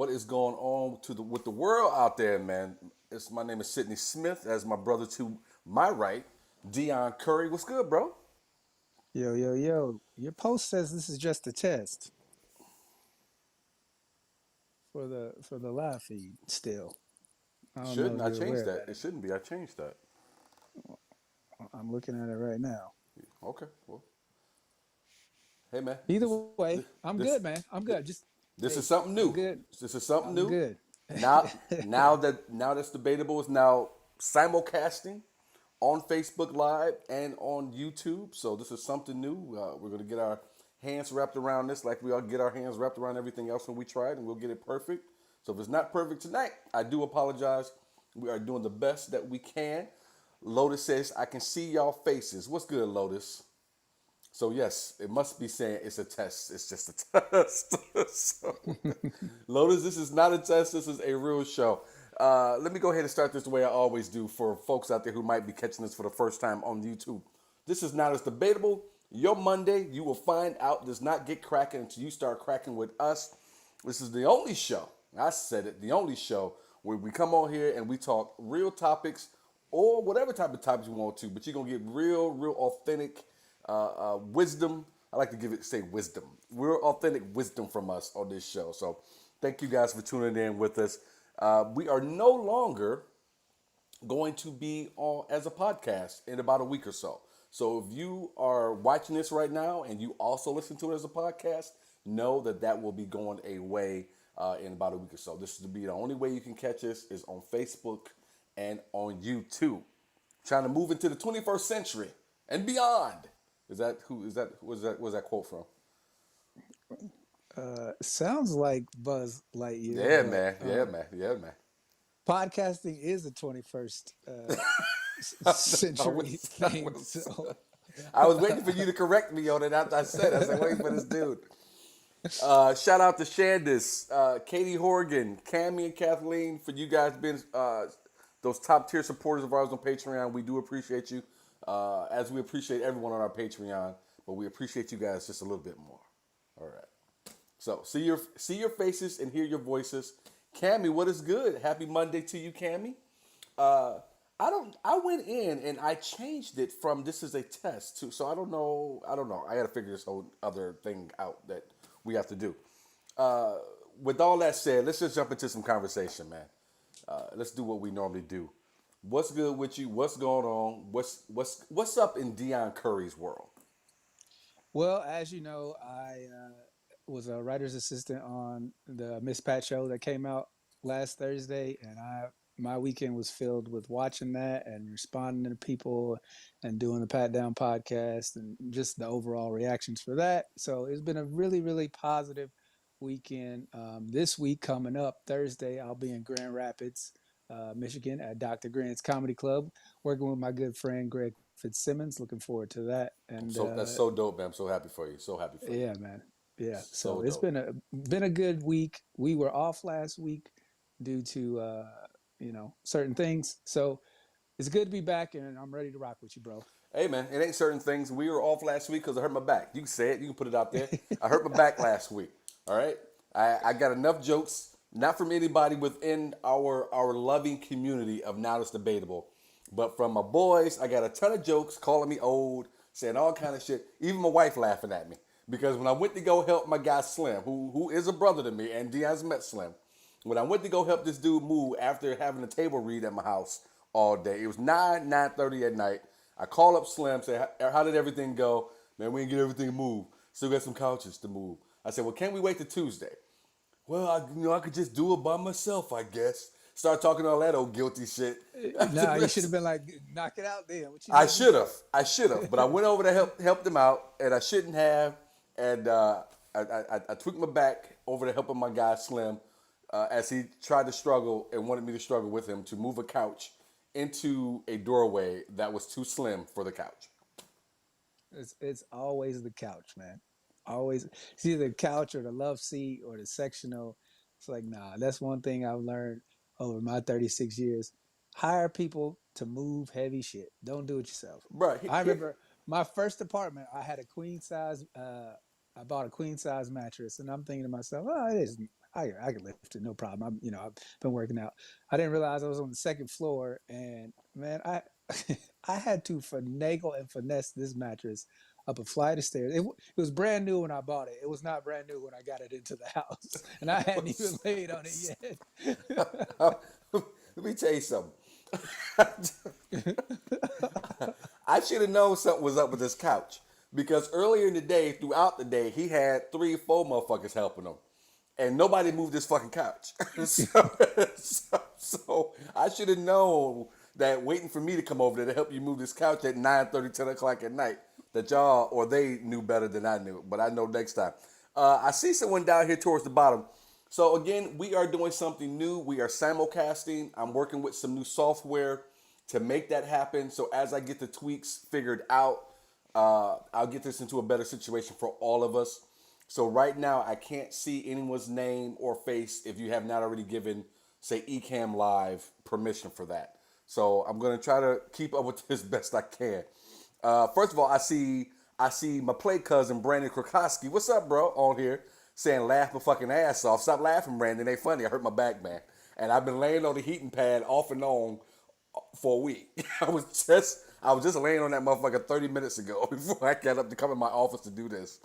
what is going on with the world out there, man? My name is Sidney Smith. As my brother to my right, Dion Curry. What's good, bro? Yo, yo, yo. Your post says this is just a test for the live feed still. I don't know Shouldn't if I you're change aware of that? that. It shouldn't be. I changed that. I'm looking at it right now. Okay. Well, hey, man. Either This way, this I'm this good, man. I'm this, good. Just this is hey, something I'm new. good. This is something I'm new. good. Now that's debatable is now simulcasting on Facebook Live and on YouTube. So this is something new. We're gonna get our hands wrapped around this, like we all get our hands wrapped around everything else when we try it, and we'll get it perfect. So if it's not perfect tonight, I do apologize. We are doing the best that we can. Lotus says, "I can see y'all faces." What's good, Lotus? So yes, it must be saying it's a test. It's just a test. So, Lotus, this is not a test. This is a real show. Let me go ahead and start this the way I always do for folks out there who might be catching this for the first time on YouTube. This is not as debatable. Your Monday, you will find out, does not get cracking until you start cracking with us. This is the only show, I said it, the only show where we come on here and we talk real topics or whatever type of topics you want to, but you're going to get real authentic wisdom. I like to say wisdom. Real authentic wisdom from us on this show. So thank you guys for tuning in with us. We are no longer going to be on as a podcast in about a week or so. So if you are watching this right now and you also listen to it as a podcast, know that that will be going away in about a week or so. This is to be the only way you can catch us is on Facebook and on YouTube. Trying to move into the 21st century and beyond. Was that quote from? Sounds like Buzz Lightyear, Yeah, but man. Yeah, man. Yeah, man. podcasting is a 21st I would. century thing. So I was waiting for you to correct me on it after I said it. I was like, waiting for this dude. Shout out to Shandis, Katie Horgan, Cammy, and Kathleen for you guys being those top tier supporters of ours on Patreon. We do appreciate you, as we appreciate everyone on our Patreon, but we appreciate you guys just a little bit more. All right. So see your faces and hear your voices. Cammy, what is good? Happy Monday to you, Cammy. I went in and I changed it from this is a test to so I don't know. I got to figure this whole other thing out that we have to do. With all that said, let's just jump into some conversation, man. Let's do what we normally do. What's good with you? What's going on? What's up in Dion Curry's world? well, as you know, I was a writer's assistant on the Miss Pat show that came out last Thursday, and my weekend was filled with watching that and responding to people and doing the Pat Down podcast and just the overall reactions for that. So it's been a really positive weekend. This week coming up Thursday, I'll be in Grand Rapids, Michigan at Dr. Grant's Comedy Club, working with my good friend Greg Fitzsimmons. Looking forward to that. And So that's so dope, man. I'm so happy for you. So happy for you. yeah, man. Yeah. So So it's dope. been a good week. We were off last week due to certain things. So it's good to be back, and I'm ready to rock with you, bro. Hey man, it ain't certain things. We were off last week because I hurt my back. You can say it. You can put it out there. I hurt my back last week. All right. I got enough jokes, not from anybody within our loving community of Now It's Debatable, but from my boys. I got a ton of jokes calling me old, saying all kind of shit. Even my wife laughing at me because when I went to go help my guy Slim, who is a brother to me, and Dion's met Slim. When I went to go help this dude move after having a table read at my house all day, it was 9:30 at night. I call up Slim, say, how did everything go? Man, we didn't get everything moved. Still got some couches to move. I said, well, can't we wait till Tuesday? Well, I could just do it by myself, I guess. Start talking all that old guilty shit. Nah, you should have been like, knock it out then. What you I leave me should have. for? I should have. But I went over to help them out, and I shouldn't have. And I tweaked my back over to helping my guy Slim as he tried to struggle and wanted me to struggle with him to move a couch into a doorway that was too slim for the couch. It's always the couch, man. Always, it's either the couch or the love seat or the sectional. It's like, nah, that's one thing I've learned over my 36 years. Hire people to move heavy shit. Don't do it yourself. Bro, I here, remember my first apartment, I had a queen size, I bought a queen size mattress, and I'm thinking to myself, oh, it is. I can lift it, no problem. I've been working out. I didn't realize I was on the second floor, and man, I I had to finagle and finesse this mattress up a flight of stairs. It was brand new when I bought it. It was not brand new when I got it into the house, and I hadn't even laid on it yet. Let me tell you something. I should have known something was up with this couch because earlier in the day, throughout the day, he had 3 or 4 motherfuckers helping him, and nobody moved this fucking couch. So I should have known that waiting for me to come over there to help you move this couch at 9:30, 10 o'clock at night, that y'all or they knew better than I knew. But I know next time. I see someone down here towards the bottom. So again, we are doing something new. We are simulcasting. I'm working with some new software to make that happen. So as I get the tweaks figured out, I'll get this into a better situation for all of us. So right now, I can't see anyone's name or face if you have not already given, say, Ecamm Live permission for that. So I'm gonna try to keep up with this best I can. First of all, I see my play cousin Brandon Krakowski. What's up, bro? On here saying laugh my fucking ass off. Stop laughing, Brandon. Ain't funny. I hurt my back, man. And I've been laying on the heating pad off and on for a week. I was just laying on that motherfucker 30 minutes ago before I got up to come in my office to do this.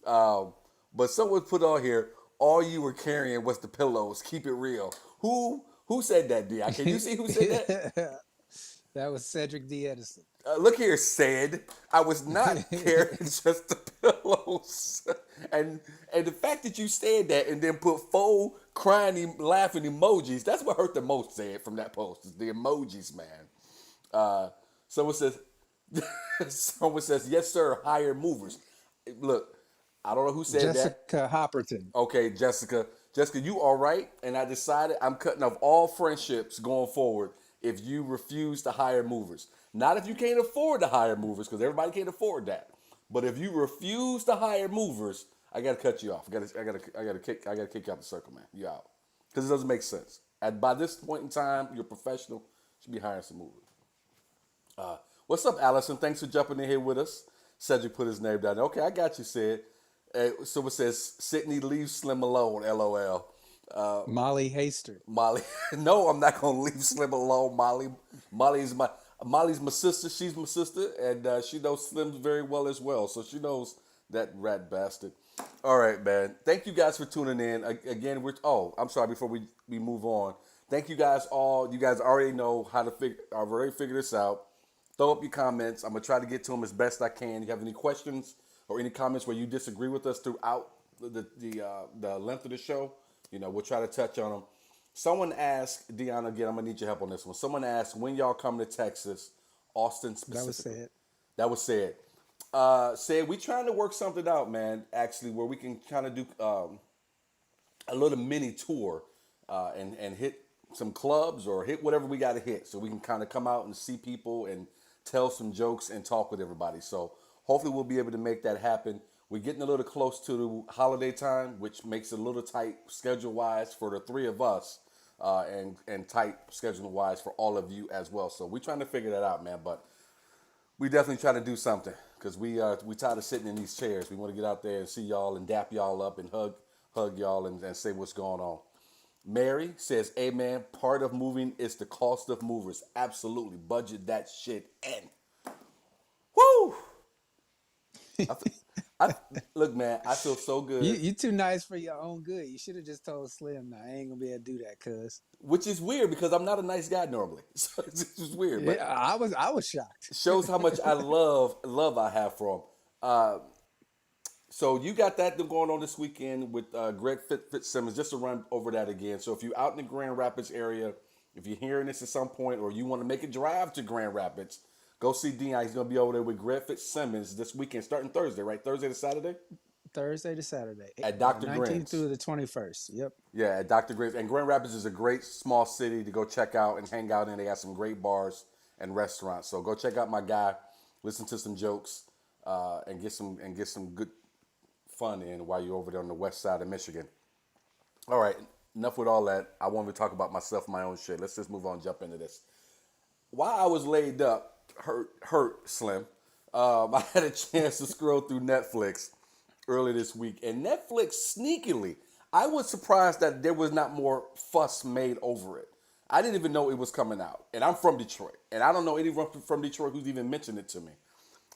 Um, but someone put on here, all you were carrying was the pillows. Keep it real. Who said that, D? Can you see who said that? That was Cedric D. Edison. Look here, said I was not carrying just the pillows, and the fact that you said that and then put 4 crying, laughing emojis—that's what hurt the most. Said from that post is the emojis, man. Uh, someone says, someone says, yes, sir. Hire movers. Look, I don't know who said that. Jessica Hopperton. Okay, Jessica. Jessica, you all right? And I decided I'm cutting off all friendships going forward if you refuse to hire movers. Not if you can't afford to hire movers, because everybody can't afford that. But if you refuse to hire movers, I gotta cut you off. I gotta kick you out the circle, man. You out. Because it doesn't make sense. By this point in time, you're a professional. You should be hiring some movers. What's up, Allison? Thanks for jumping in here with us. Cedric put his name down there. Okay, I got you, Sid. So it says, Sydney, leave Slim alone, LOL. Molly Haster. Molly, no, I'm not gonna leave Slim alone. Molly's my sister. She's my sister, and she knows Slim very well as well. So she knows that rat bastard. All right, man. Thank you guys for tuning in. Again, I'm sorry. Before we move on, thank you guys all. You guys already know how to figure. I've already figured this out. Throw up your comments. I'm gonna try to get to them as best I can. You have any questions or any comments where you disagree with us throughout the length of the show? We'll try to touch on them. Someone asked, Deanna, again, I'm going to need your help on this one. Someone asked, when y'all come to Texas, Austin specifically. That was said. That was said. Said, we trying to work something out, man, actually, where we can kind of do a little mini tour and hit some clubs or hit whatever we got to hit so we can kind of come out and see people and tell some jokes and talk with everybody. So hopefully we'll be able to make that happen. We're getting a little close to the holiday time, which makes it a little tight schedule-wise for the 3 of us, and tight schedule-wise for all of you as well. So we're trying to figure that out, man. But we definitely try to do something because we tired of sitting in these chairs. We want to get out there and see y'all and dap y'all up and hug y'all and say what's going on. Mary says, amen, part of moving is the cost of movers. Absolutely. Budget that shit in. Woo! Look, man, I feel so good. You too nice for your own good. You should have just told Slim, "Nah, I ain't gonna be able to do that, cuz." Which is weird because I'm not a nice guy normally, so it's just weird. But Yeah, I was shocked. shows how much I love I have for him. So you got that going on this weekend with Greg Fitzsimmons. Just to run over that again. So if you're out in the Grand Rapids area, if you're hearing this at some point, or you want to make a drive to Grand Rapids, go see Dion. He's going to be over there with Greg Fitzsimmons this weekend, starting Thursday, right? Thursday to Saturday? Thursday to Saturday. At Dr. 19th Grant's. through the 21st. Yep. Yeah, at Dr. Grant's. And Grand Rapids is a great small city to go check out and hang out in. They got some great bars and restaurants. So go check out my guy, listen to some jokes, and get some good fun in while you're over there on the west side of Michigan. All right, enough with all that. I want to talk about myself, my own shit. Let's just move on, jump into this. While I was laid up, hurt Slim, I had a chance to scroll through Netflix earlier this week, and Netflix sneakily, I was surprised that there was not more fuss made over it. I didn't even know it was coming out, and I'm from Detroit, and I don't know anyone from Detroit who's even mentioned it to me.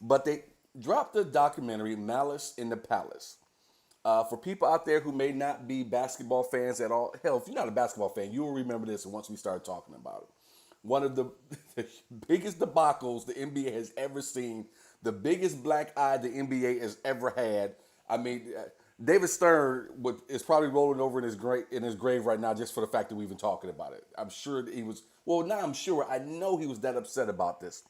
But they dropped the documentary Malice in the Palace. For people out there who may not be basketball fans at all, hell, if you're not a basketball fan, you will remember this once we start talking about it. One of the, the biggest debacles the NBA has ever seen, the biggest black eye the NBA has ever had. I mean, David Stern is probably rolling over in his grave right now just for the fact that we've been talking about it. I'm sure that he was, well, not I'm sure, I know he was that upset about this.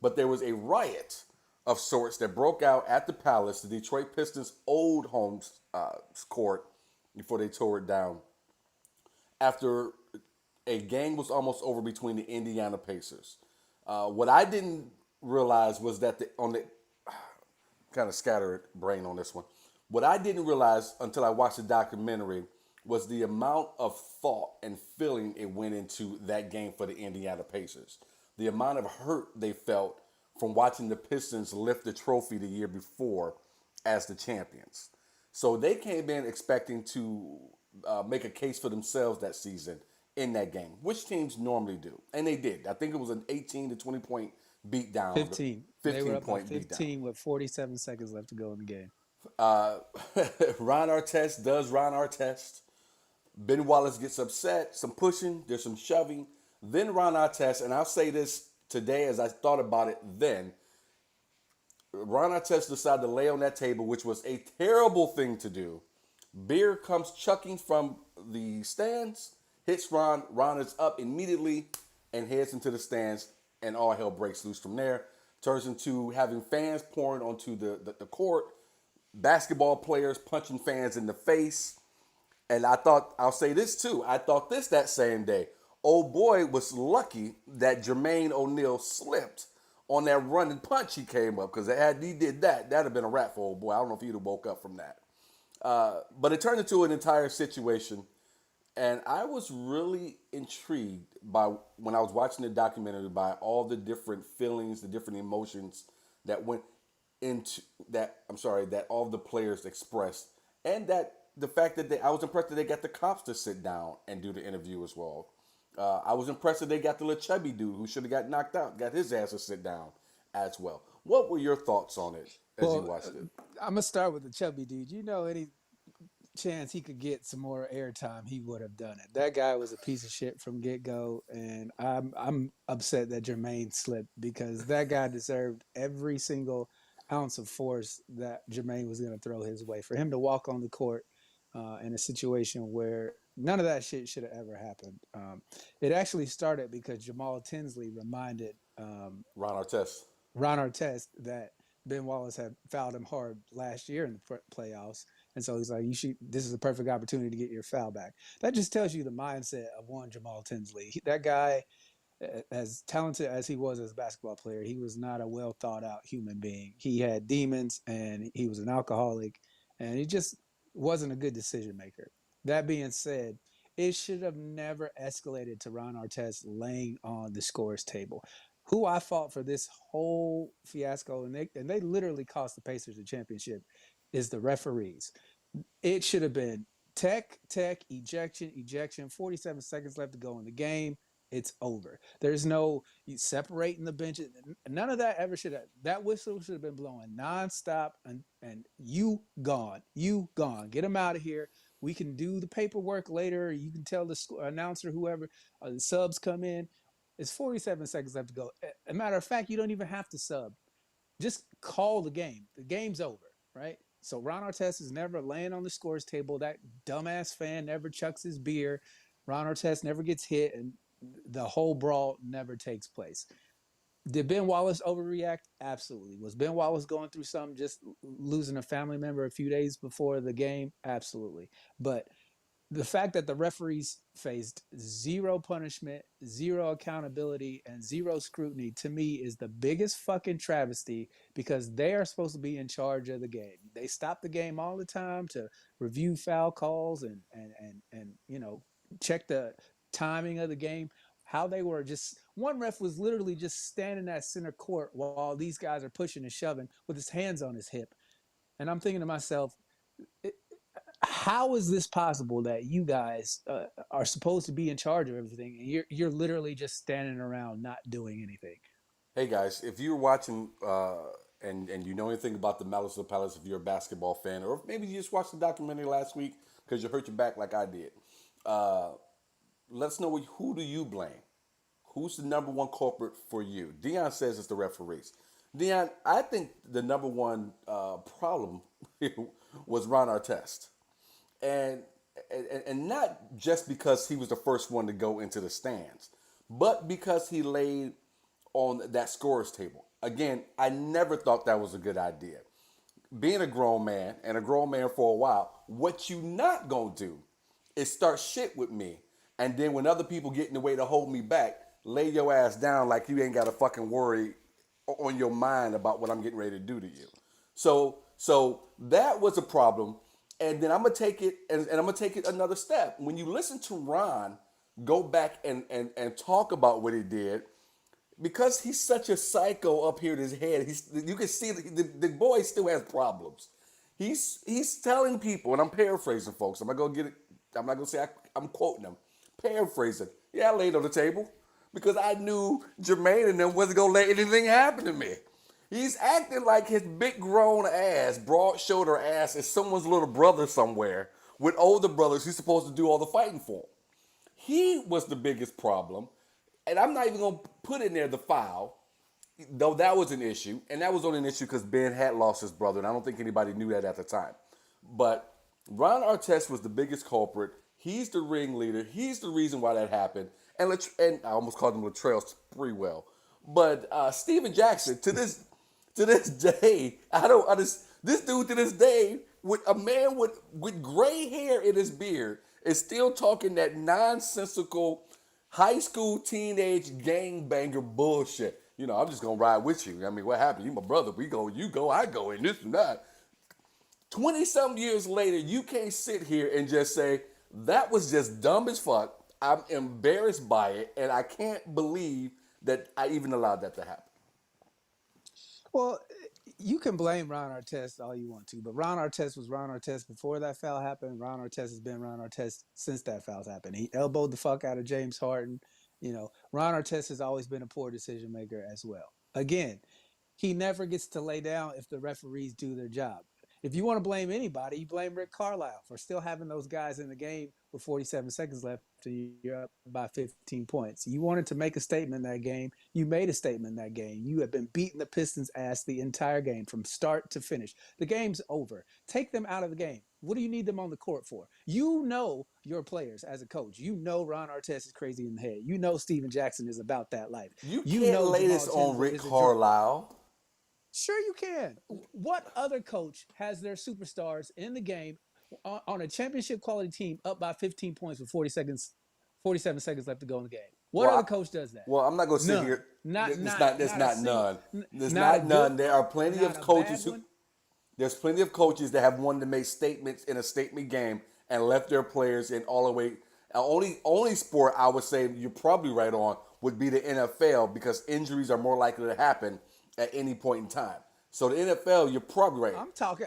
But there was a riot of sorts that broke out at the Palace, the Detroit Pistons' old home court, before they tore it down. After a game was almost over between the Indiana Pacers. What I didn't realize was that on the kind of scattered brain on this one. What I didn't realize until I watched the documentary was the amount of thought and feeling it went into that game for the Indiana Pacers. The amount of hurt they felt from watching the Pistons lift the trophy the year before as the champions. So they came in expecting to make a case for themselves that season in that game, which teams normally do. And they did. I think it was an 18 to 20 point beatdown, 15. They were 15 up by point beatdown. 15 with 47 seconds left to go in the game. Uh, Ron Artest does Ron Artest. Ben Wallace gets upset, some pushing, there's some shoving. Then Ron Artest, and I'll say this today as I thought about it then, Ron Artest decided to lay on that table, which was a terrible thing to do. Beer comes chucking from the stands, hits Ron. Ron is up immediately and heads into the stands, and all hell breaks loose from there. Turns into having fans pouring onto the court, basketball players punching fans in the face. And I thought, I'll say this too, I thought this that same day. Old boy was lucky that Jermaine O'Neal slipped on that running punch he came up, because had he did that, that'd have been a wrap for old boy. I don't know if he'd have woke up from that. But it turned into an entire situation, and I was really intrigued by when I was watching the documentary by all the different feelings, the different emotions that went into that. I'm sorry, that all the players expressed, and that the fact that I was impressed that they got the cops to sit down and do the interview as well. I was impressed that they got the little chubby dude who should have got knocked out, got his ass to sit down as well. What were your thoughts on it as you Well, watched it? I'm gonna start with the chubby dude. You know, any chance he could get some more airtime, he would have done it. That guy was a piece of shit from get go, and I'm upset that Jermaine slipped, because that guy deserved every single ounce of force that Jermaine was going to throw his way. For him to walk on the court in a situation where none of that shit should have ever happened. It actually started because Jamal Tinsley reminded Ron Artest. Ron Artest that Ben Wallace had fouled him hard last year in the playoffs. And so he's like, "You should. This is a perfect opportunity to get your foul back." That just tells you the mindset of one Jamal Tinsley. That guy, as talented as he was as a basketball player, he was not a well thought out human being. He had demons, and he was an alcoholic, and he just wasn't a good decision maker. That being said, it should have never escalated to Ron Artest laying on the scores table. Who I fought for this whole fiasco, and they literally cost the Pacers the championship, is the referees. It should have been tech, ejection. 47 seconds left to go in the game. It's over. There's no separating the benches. None of that ever should have. That whistle should have been blowing nonstop, and you gone. You gone. Get them out of here. We can do the paperwork later. You can tell the announcer, whoever, the subs come in. It's 47 seconds left to go. A matter of fact, you don't even have to sub. Just call the game. The game's over, right? So Ron Artest is never laying on the scores table. That dumbass fan never chucks his beer. Ron Artest never gets hit, and the whole brawl never takes place. Did Ben Wallace overreact? Absolutely. Was Ben Wallace going through something, just losing a family member a few days before the game? Absolutely. But the fact that the referees faced zero punishment, zero accountability, and zero scrutiny, to me, is the biggest fucking travesty, because they are supposed to be in charge of the game. They stop the game all the time to review foul calls and check the timing of the game. How they were just, one ref was literally just standing at center court while these guys are pushing and shoving with his hands on his hip. And I'm thinking to myself, how is this possible that you guys are supposed to be in charge of everything and you're literally just standing around not doing anything? Hey guys, if you're watching and you know anything about the Malice of the Palace, if you're a basketball fan, or maybe you just watched the documentary last week because you hurt your back like I did, uh, let us know who do you blame? Who's the number one culprit for you? Dion says it's the referees. Dion, I think the number one problem was Ron Artest, and, and not just because he was the first one to go into the stands, but because he laid on that scorer's table. Again, I never thought that was a good idea. Being a grown man and a grown man for a while, what you not gonna do is start shit with me, and then when other people get in the way to hold me back, lay your ass down like you ain't got to fucking worry on your mind about what I'm getting ready to do to you. So that was a problem. And then I'm gonna take it and I'm gonna take it another step. When you listen to Ron go back and talk about what he did, because he's such a psycho up here in his head, you can see the boy still has problems. He's telling people, and I'm paraphrasing, folks. I'm not gonna get it. I'm not gonna say I'm quoting him. Paraphrasing. Yeah, I laid on the table because I knew Jermaine and them wasn't gonna let anything happen to me. He's acting like his big grown ass, broad shoulder ass, is someone's little brother somewhere with older brothers who's supposed to do all the fighting for him. He was the biggest problem. And I'm not even going to put in there the foul, though that was an issue. And that was only an issue because Ben had lost his brother. And I don't think anybody knew that at the time. But Ron Artest was the biggest culprit. He's the ringleader. He's the reason why that happened. And I almost called him Latrell Sprewell. But Steven Jackson, to this day, I don't understand. This dude to this day, with a man with gray hair in his beard, is still talking that nonsensical high school teenage gangbanger bullshit. You know, I'm just gonna ride with you. I mean, what happened? You my brother. We go, you go, I go, and this and that. 20-some years later, you can't sit here and just say, that was just dumb as fuck. I'm embarrassed by it, and I can't believe that I even allowed that to happen. Well, you can blame Ron Artest all you want to, but Ron Artest was Ron Artest before that foul happened. Ron Artest has been Ron Artest since that foul happened. He elbowed the fuck out of James Harden. You know, Ron Artest has always been a poor decision maker as well. Again, he never gets to lay down if the referees do their job. If you want to blame anybody, you blame Rick Carlisle for still having those guys in the game with 47 seconds left and you're up by 15 points. You wanted to make a statement in that game. You made a statement in that game. You have been beating the Pistons' ass the entire game from start to finish. The game's over. Take them out of the game. What do you need them on the court for? You know your players as a coach. You know Ron Artest is crazy in the head. You know Steven Jackson is about that life. You You can't know lay Jamal this on Tinsley Rick is a drug. Carlisle. Sure, you can. What other coach has their superstars in the game on a championship quality team up by 15 points with 47 seconds left to go in the game? What Well, other coach does that? Well, I'm not gonna sit None. here. Not It's not not. It's not a not single. none. There's Not a not none. good. There are plenty Not of a coaches bad who. one. There's plenty of coaches that have wanted to make statements in a statement game and left their players in all the way. Only sport I would say you're probably right on would be the NFL because injuries are more likely to happen at any point in time. So the NFL, you're probably right.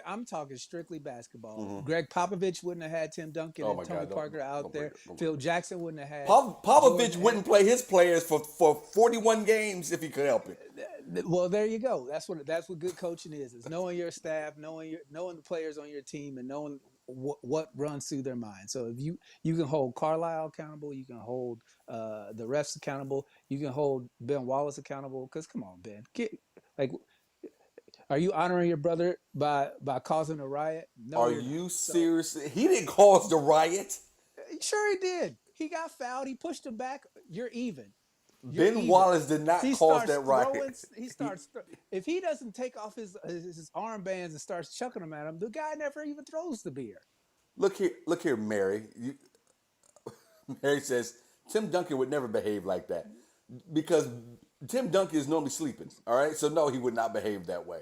I'm talking strictly basketball. Greg Popovich wouldn't have had Tim Duncan Oh and my Tony God! Parker out Don't there. don't Phil Jackson wouldn't have had Popovich Jordan wouldn't play his players for 41 games if he could help it. Well, there you go. That's what good coaching is. It's knowing your staff, knowing the players on your team, and knowing what runs through their mind. So if you can hold Carlisle accountable, you can hold the refs accountable, you can hold Ben Wallace accountable. Because come on, Ben, like, are you honoring your brother by causing a riot? No, Are you're not. you So serious? He didn't cause the riot. sure he did. He got fouled. He pushed him back. You're even. You're Ben even. Wallace did not He cause starts that throwing. riot. He starts. If he doesn't take off his armbands and starts chucking them at him, the guy never even throws the beer. Look here, Mary. Mary says Tim Duncan would never behave like that because Tim Duncan is normally sleeping. All right, so no, he would not behave that way.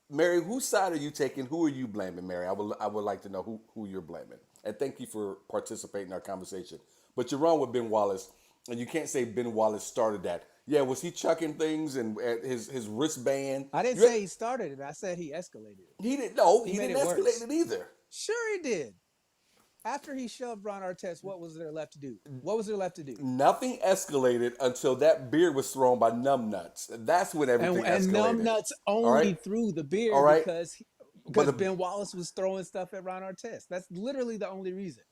Mary, whose side are you taking? Who are you blaming, Mary? I would like to know who you're blaming. And thank you for participating in our conversation. But you're wrong with Ben Wallace, and you can't say Ben Wallace started that. Yeah, was he chucking things and his wristband? I didn't say he started it. I said he escalated it. He didn't. No, He he made didn't it escalate worse. it either. Sure, he did. After he shoved Ron Artest, what was there left to do? What was there left to do? Nothing escalated until that beer was thrown by Numbnuts. That's when everything And escalated. Numbnuts All right, only threw the all beer right. But because Ben Wallace was throwing stuff at Ron Artest. That's literally the only reason.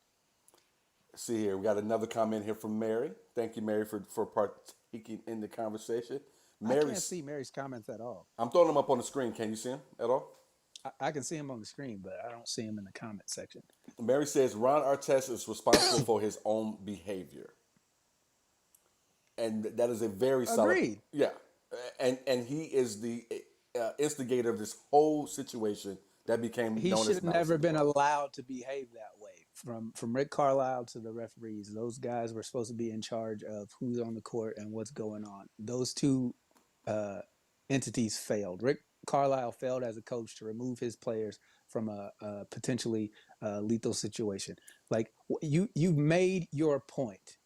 see here, we got another comment here from Mary. Thank you, Mary, for partaking in the conversation. I can't Mary's, see Mary's comments at all. I'm throwing them up on the screen. Can you see them at all? I can see him on the screen, but I don't see him in the comment section. Mary says Ron Artest is responsible for his own behavior, and that is a very solid. Agreed. Yeah, and he is the instigator of this whole situation that became He known should as have Madison never been Square allowed to behave that way. From Rick Carlisle to the referees, those guys were supposed to be in charge of who's on the court and what's going on. Those two uh, entities failed. Rick Carlisle failed as a coach to remove his players from a potentially lethal situation. Like you've made your point.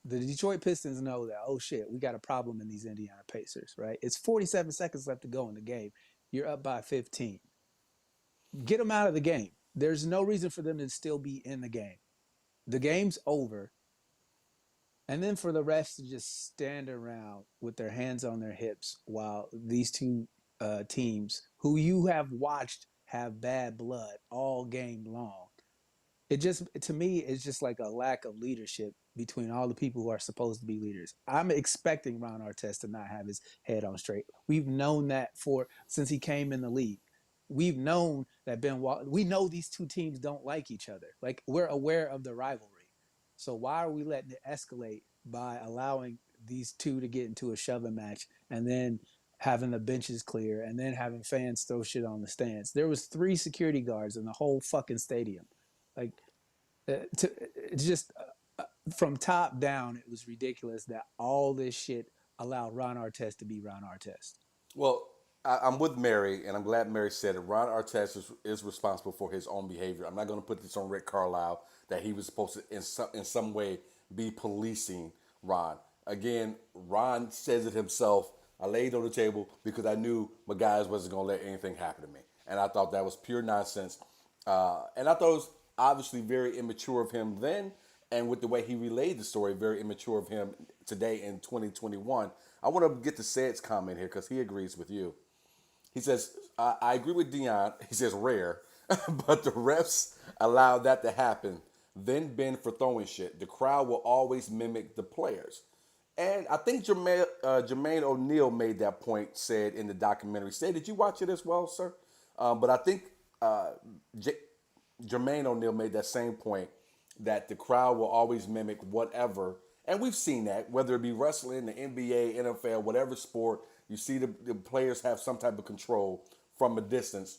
The Detroit Pistons know that, oh shit, we got a problem in these Indiana Pacers, right? It's 47 seconds left to go in the game. You're up by 15. Get them out of the game. There's no reason for them to still be in the game. The game's over. And then for the refs to just stand around with their hands on their hips while these two teams, who you have watched have bad blood all game long, it just, to me, it's just like a lack of leadership between all the people who are supposed to be leaders. I'm expecting Ron Artest to not have his head on straight. We've known that for since he came in the league. We've known that we know these two teams don't like each other. Like, we're aware of the rivalry. So why are we letting it escalate by allowing these two to get into a shoving match and then having the benches clear and then having fans throw shit on the stands? There was 3 security guards in the whole fucking stadium. Like, it's just from top down, it was ridiculous that all this shit allowed Ron Artest to be Ron Artest. Well, I'm with Mary, and I'm glad Mary said it. Ron Artest is responsible for his own behavior. I'm not going to put this on Rick Carlisle that he was supposed to, in some way, be policing Ron. Again, Ron says it himself. I laid on the table because I knew my guys wasn't going to let anything happen to me. And I thought that was pure nonsense. And I thought it was obviously very immature of him then, and with the way he relayed the story, very immature of him today in 2021. I want to get to Said's comment here because he agrees with you. He says, I agree with Dion. He says rare, but the refs allowed that to happen. Then Ben for throwing shit. The crowd will always mimic the players. And I think Jermaine O'Neal made that point, said in the documentary. Say, did you watch it as well, sir? But I think Jermaine O'Neal made that same point that the crowd will always mimic whatever. And we've seen that, whether it be wrestling, the NBA, NFL, whatever sport, you see the players have some type of control from a distance.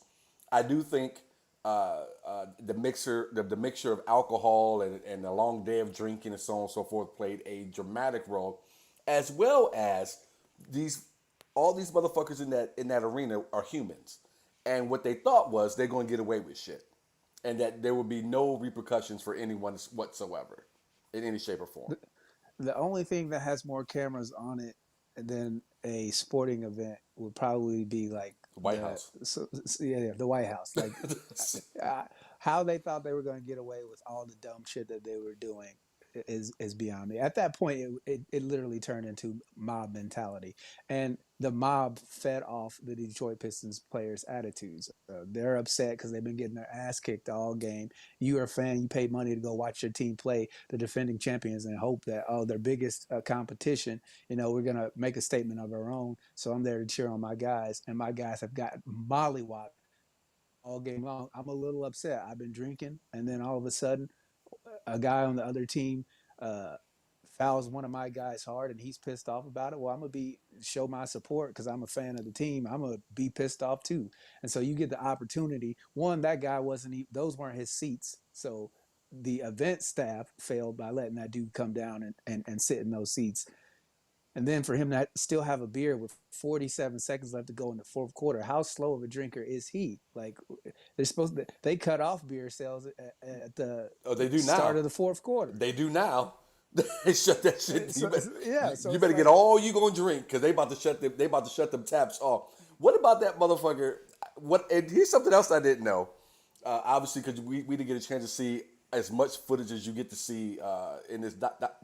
I do think the mixture of alcohol and a long day of drinking and so on and so forth played a dramatic role, as well as all these motherfuckers in that arena are humans, and what they thought was they're going to get away with shit, and that there would be no repercussions for anyone whatsoever, in any shape or form. The only thing that has more cameras on it than a sporting event would probably be like The White House. Yeah, the White House. Like how they thought they were going to get away with all the dumb shit that they were doing is beyond me. At that point, it literally turned into mob mentality, and the mob fed off the Detroit Pistons players' attitudes. They're upset because they've been getting their ass kicked all game. You are a fan. You paid money to go watch your team play the defending champions and hope that their biggest competition. We're gonna make a statement of our own. So I'm there to cheer on my guys, and my guys have got mollywopped all game long. I'm a little upset. I've been drinking, and then all of a sudden, a guy on the other team fouls one of my guys hard, and he's pissed off about it. Well, I'm gonna show my support because I'm a fan of the team. I'm gonna be pissed off too. And so you get the opportunity. One, that guy those weren't his seats, so the event staff failed by letting that dude come down and sit in those seats. And then for him to still have a beer with 47 seconds left to go in the fourth quarter, how slow of a drinker is he? Like, they cut off beer sales at the They do start now. of the fourth quarter. They do now. They shut that shit. So You better get all you gonna drink because they about to shut them taps off. What about that motherfucker? And here's something else I didn't know. Obviously, because we didn't get a chance to see as much footage as you get to see in this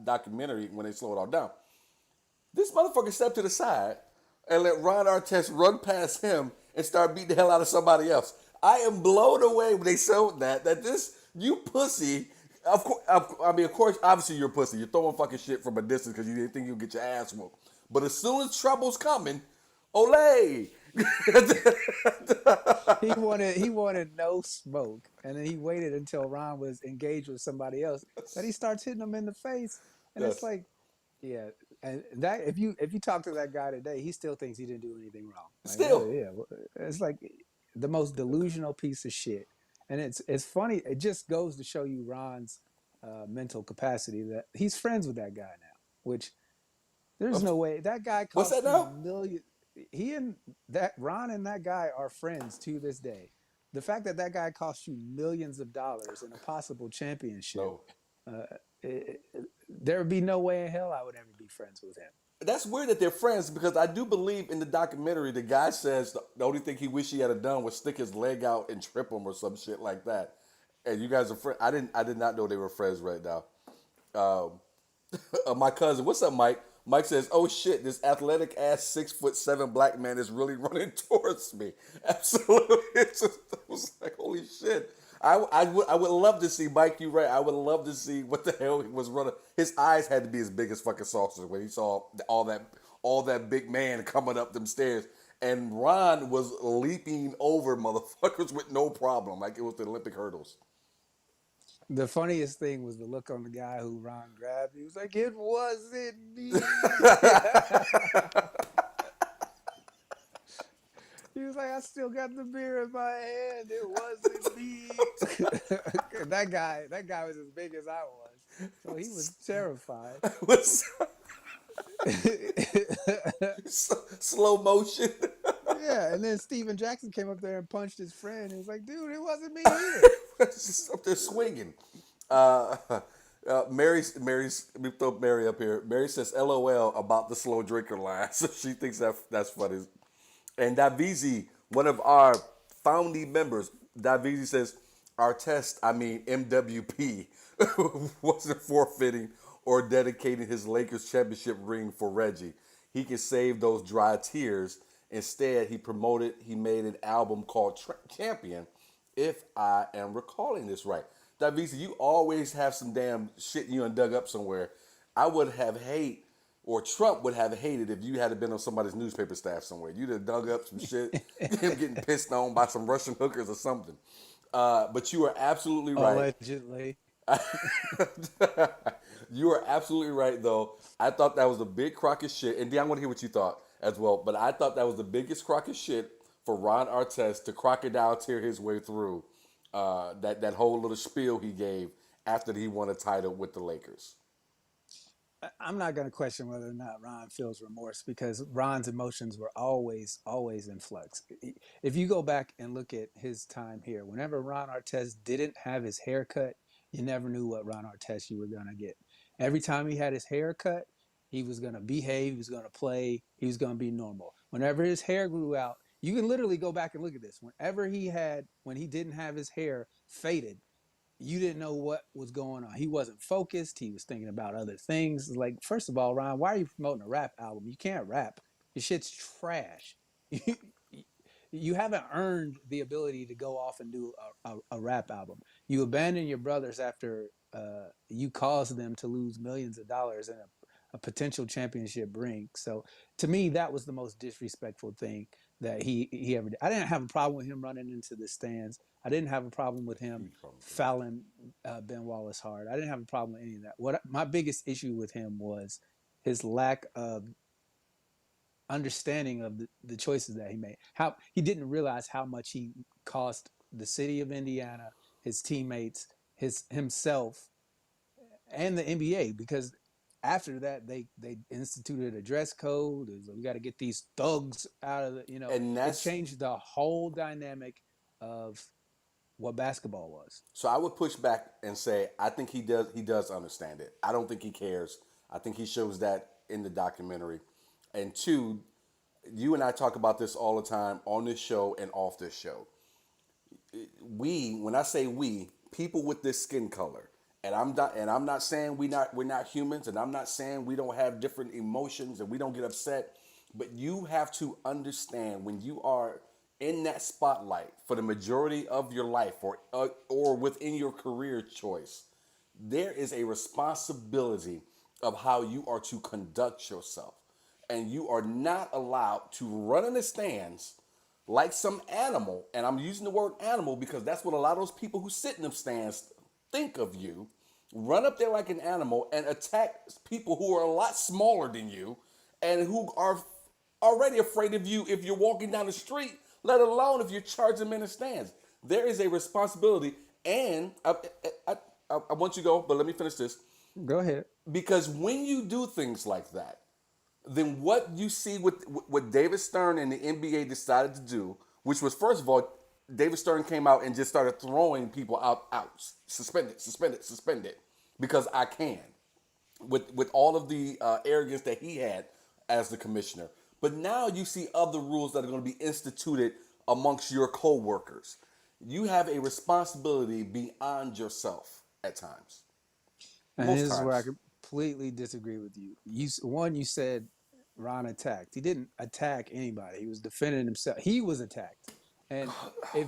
documentary when they slow it all down. This motherfucker stepped to the side and let Ron Artest run past him and start beating the hell out of somebody else. I am blown away when they showed that this you pussy. Of course, I mean, of course, obviously you're a pussy. You're throwing fucking shit from a distance because you didn't think you'll get your ass whooped. But as soon as trouble's coming, Olay. He wanted no smoke, and then he waited until Ron was engaged with somebody else. Then he starts hitting him in the face, and it's Yes. like, yeah, and that if you talk to that guy today, he still thinks he didn't do anything wrong. Like, Still, yeah, it's like the most delusional piece of shit. And it's funny. It just goes to show you Ron's mental capacity that he's friends with that guy now, which there's no way that guy what's that cost you now? million. He and that Ron and that guy are friends to this day. The fact that that guy cost you millions of dollars in a possible championship, No. uh, there would be no way in hell I would ever be friends with him. That's weird that they're friends because I do believe in the documentary the guy says the only thing he wish he had done was stick his leg out and trip him or some shit like that. And you guys are friends. I did not know they were friends right now. Um, my cousin, what's up, Mike? Mike says, "Oh shit, this athletic ass 6'7" black man is really running towards me." Absolutely, it was like holy shit. I would love to see Mike. You right? I would love to see what the hell he was running. His eyes had to be as big as fucking saucers when he saw all that big man coming up them stairs. And Ron was leaping over motherfuckers with no problem, like it was the Olympic hurdles. The funniest thing was the look on the guy who Ron grabbed. He was like, "It wasn't me." He was like, "I still got the beer in my hand. It wasn't me." That guy was as big as I was, so he was terrified. Was slow motion. Yeah, and then Steven Jackson came up there and punched his friend. He was like, "Dude, it wasn't me either." Just up there swinging. Mary's. Let me throw Mary up here. Mary says, "LOL" about the slow drinker line. So she thinks that's funny. And Davizi, one of our founding members, Davizi says, "Our test, I mean MWP, wasn't forfeiting or dedicating his Lakers championship ring for Reggie. He can save those dry tears. Instead, he made an album called Champion, if I am recalling this right. Davisa, you always have some damn shit you done dug up somewhere. I would have hate, or Trump would have hated if you had been on somebody's newspaper staff somewhere. You'd have dug up some shit, him getting pissed on by some Russian hookers or something. But you are absolutely right. Allegedly. You are absolutely right, though. I thought that was a big crock of shit. And I want to hear what you thought as well. But I thought that was the biggest crock of shit for Ron Artest to crocodile tear his way through that whole little spiel he gave after he won a title with the Lakers. I'm not going to question whether or not Ron feels remorse because Ron's emotions were always in flux. If you go back and look at his time here, whenever Ron Artest didn't have his hair cut, you never knew what Ron Artest you were going to get. Every time he had his hair cut, he was going to behave, he was going to play, he was going to be normal. Whenever his hair grew out, you can literally go back and look at this. When he didn't have his hair faded, you didn't know what was going on. He wasn't focused. He was thinking about other things. Like, first of all, Ryan, why are you promoting a rap album? You can't rap. Your shit's trash. You haven't earned the ability to go off and do a rap album. You abandon your brothers after you caused them to lose millions of dollars in a potential championship ring. So to me, that was the most disrespectful thing that he ever did. I didn't have a problem with him running into the stands. I didn't have a problem with him Huge problem with him. fouling Ben Wallace hard. I didn't have a problem with any of that. What my biggest issue with him was his lack of understanding of the choices that he made. How he didn't realize how much he cost the city of Indiana, his teammates, his himself, and the NBA because after that they instituted a dress code. It was like, we got to get these thugs out of And it that's changed the whole dynamic of what basketball was. so I would push back and say I think he does understand it. I don't think he cares. I think he shows that in the documentary. And two, you and I talk about this all the time on this show and off this show. when I say we, people with this skin color, and I'm not saying we're not humans, and I'm not saying we don't have different emotions and we don't get upset, but you have to understand when you are in that spotlight for the majority of your life, or within your career choice, there is a responsibility of how you are to conduct yourself. And you are not allowed to run in the stands like some animal. And I'm using the word animal because that's what a lot of those people who sit in them stands think of you. Run up there like an animal and attack people who are a lot smaller than you and who are already afraid of you if you're walking down the street, let alone if you're charging them in the stands. There is a responsibility, and I want you to go, but let me finish this. Go ahead. Because when you do things like that, then what you see with what David Stern and the NBA decided to do, which was first of all, David Stern came out and just started throwing people out, suspended, suspended, suspended, because I can, with all of the arrogance that he had as the commissioner. But now you see other rules that are going to be instituted amongst your co-workers. You have a responsibility beyond yourself at times. And Most this is where I times. completely disagree with you. You said Ron attacked. He didn't attack anybody. He was defending himself. He was attacked. And if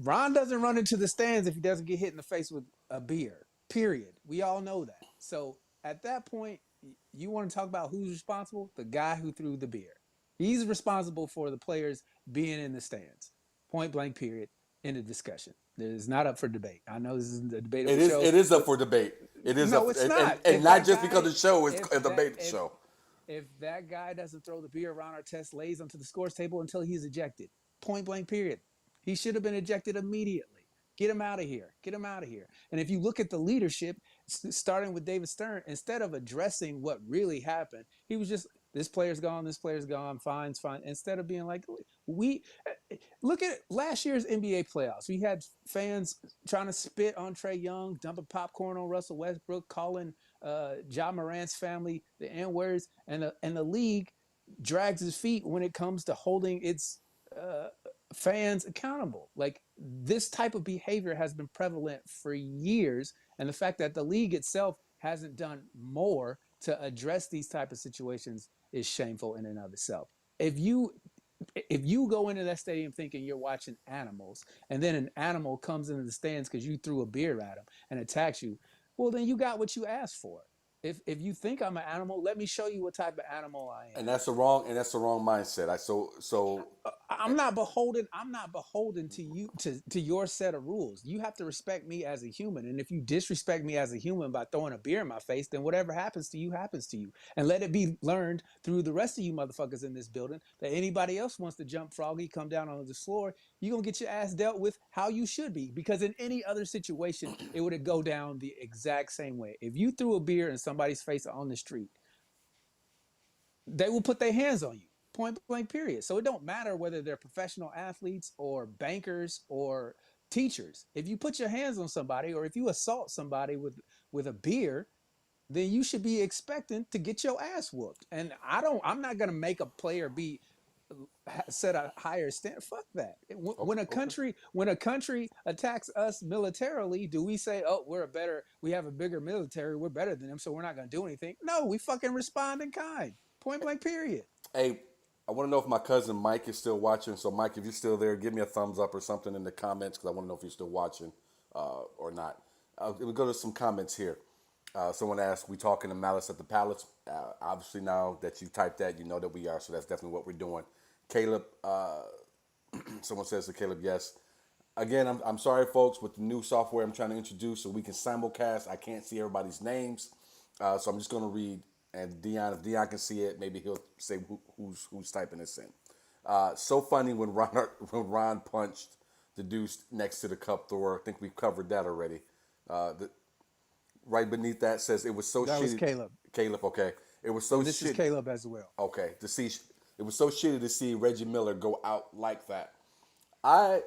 Ron doesn't run into the stands if he doesn't get hit in the face with a beer. Period. We all know that. So at that point, you want to talk about who's responsible? The guy who threw the beer. He's responsible for the players being in the stands. Point blank. Period. End of discussion. It is not up for debate. I know this is a It debatable is show, it is up but for debate. It is no, up, it's not. and not just because the show is a debate If show. that guy doesn't throw the beer, Ron Artest lays onto the scores table until he's ejected. Point blank. Period. He should have been ejected immediately. Get him out of here. Get him out of here. And if you look at the leadership, starting with David Stern, instead of addressing what really happened, he was just, this player's gone, this player's gone, fine's fine. Instead of being like, we look at last year's NBA playoffs. We had fans trying to spit on Trae Young, dumping popcorn on Russell Westbrook, calling Ja Morant's family the N words, and the league drags his feet when it comes to holding its uh, fans accountable. Like this type of behavior has been prevalent for years, and the fact that the league itself hasn't done more to address these type of situations is shameful in and of itself. If you if you go into that stadium thinking you're watching animals, and then an animal comes into the stands because you threw a beer at him and attacks you, well, then you got what you asked for. If you think I'm an animal, let me show you what type of animal I am. And that's the wrong mindset. I so I'm not beholden. I'm not beholden to you to your set of rules. You have to respect me as a human. And if you disrespect me as a human by throwing a beer in my face, then whatever happens to you happens to you. And let it be learned through the rest of you motherfuckers in this building that anybody else wants to jump froggy, come down on the floor, you're gonna get your ass dealt with how you should be. Because in any other situation, it would go down the exact same way. If you threw a beer in somebody's face on the street, they will put their hands on you. Point blank. Period. So it don't matter whether they're professional athletes or bankers or teachers. If you put your hands on somebody or if you assault somebody with a beer, then you should be expecting to get your ass whooped. And I'm not gonna make a player be set a higher standard. Fuck that. okay, okay. When a country attacks us militarily, do we say, oh, we have a bigger military, we're better than them, so we're not gonna do anything? No, we fucking respond in kind. Point blank. Period. Hey, I want to know if my cousin Mike is still watching. So Mike, if you're still there, give me a thumbs up or something in the comments because I want to know if you're still watching or not. We'll go to some comments here. Someone asked, "We talking to Malice at the Palace?" Obviously, now that you typed that, you know that we are. So that's definitely what we're doing. Caleb, someone says to Caleb, yes. Again, I'm sorry, folks, with the new software I'm trying to introduce so we can simulcast. I can't see everybody's names, so I'm just going to read. And Dion, if Dion can see it, maybe he'll say who's typing this in. So funny when Ron punched the dude next to the cup thrower. I think we've covered that already. Right beneath that says it was so That was shitty. Caleb. Caleb, okay. It was so And this is shitty. Caleb as well. Okay, to see it was so shitty to see Reggie Miller go out like that. I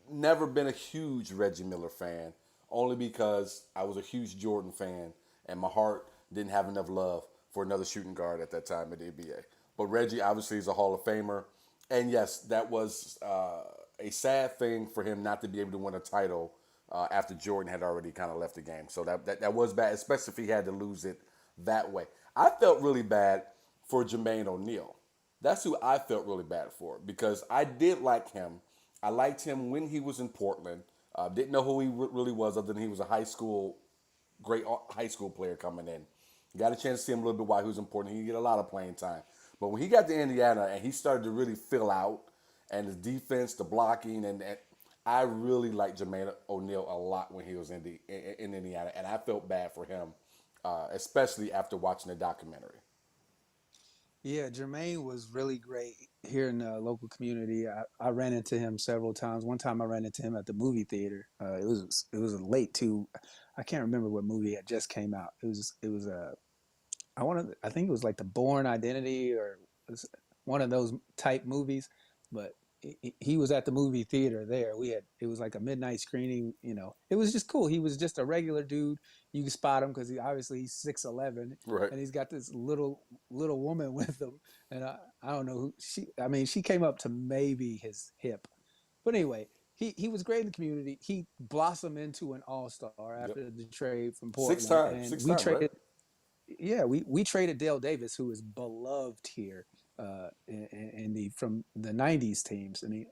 never been a huge Reggie Miller fan, only because I was a huge Jordan fan, and my heart didn't have enough love for another shooting guard at that time in the NBA. But Reggie obviously is a Hall of Famer, and yes, that was a sad thing for him not to be able to win a title after Jordan had already kind of left the game. So that was bad, especially if he had to lose it that way. I felt really bad for Jermaine O'Neal. That's who I felt really bad for because I did like him. I liked him when he was in Portland. Didn't know who he really was other than he was a great high school player coming in. Got a chance to see him a little bit while he was important. He get a lot of playing time. But when he got to Indiana and he started to really fill out and his defense, the blocking, and I really liked Jermaine O'Neal a lot when he was in Indiana, and I felt bad for him, especially after watching the documentary. Yeah, Jermaine was really great here in the local community. I ran into him several times. One time I ran into him at the movie theater. It was late too. I can't remember what movie had just came out. It was a I think it was like the Born Identity or one of those type movies, but he was at the movie theater there. It was like a midnight screening. It was just cool. He was just a regular dude. You can spot him because he's 6'11", Right. and he's got this little woman with him. And I don't know who she. I mean, she came up to maybe his hip, but anyway, he was great in the community. He blossomed into an all-star Yep. after the trade from Six Portland, times. and Six we times. Right. traded. Yeah, we traded Dale Davis, who is beloved here in the from the '90s teams. I mean,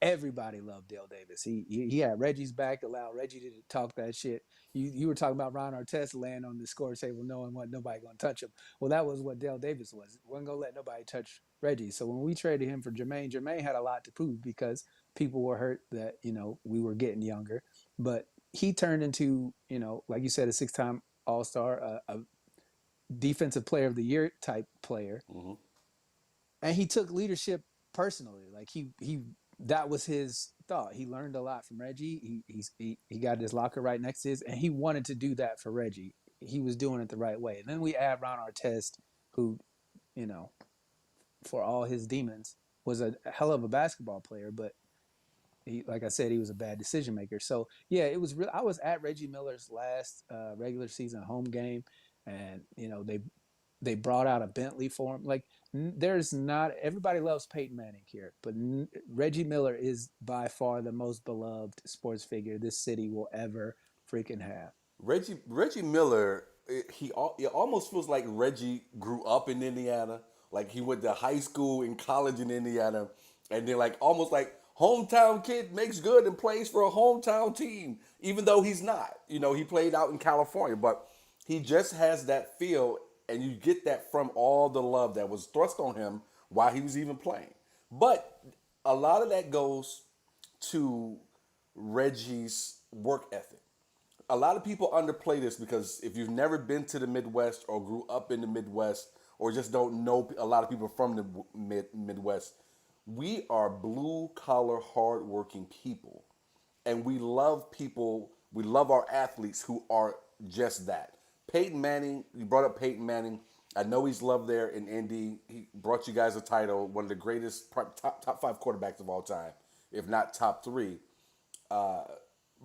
everybody loved Dale Davis. He had Reggie's back, allowed Reggie to talk that shit. You were talking about Ron Artest laying on the score table, knowing what nobody gonna touch him. Well, that was what Dale Davis was. Wasn't gonna let nobody touch Reggie. So when we traded him for Jermaine had a lot to prove because people were hurt that we were getting younger, but he turned into like you said, a 6-time All Star, a defensive player of the year type player, Mm-hmm. and he took leadership personally. Like he that was his thought. He learned a lot from Reggie. He got his locker right next to his, and he wanted to do that for Reggie. He was doing it the right way. And then we add Ron Artest, who you know for all his demons was a hell of a basketball player, but like I said, he was a bad decision maker. So yeah, it was real. I was at Reggie Miller's last regular season home game, and they brought out a Bentley for him. Like there's not everybody loves Peyton Manning here, but Reggie Miller is by far the most beloved sports figure this city will ever freaking have. Reggie Miller, it almost feels like Reggie grew up in Indiana, like he went to high school and college in Indiana, and then like almost like hometown kid makes good and plays for a hometown team, even though he's not. He played out in California, but he just has that feel, and you get that from all the love that was thrust on him while he was even playing. But a lot of that goes to Reggie's work ethic. A lot of people underplay this because if you've never been to the Midwest or grew up in the Midwest or just don't know a lot of people from the Midwest, we are blue collar, hardworking people. And we love people, we love our athletes who are just that. Peyton Manning, you brought up Peyton Manning. I know he's loved there in Indy. He brought you guys a title, one of the greatest top five quarterbacks of all time, if not top three.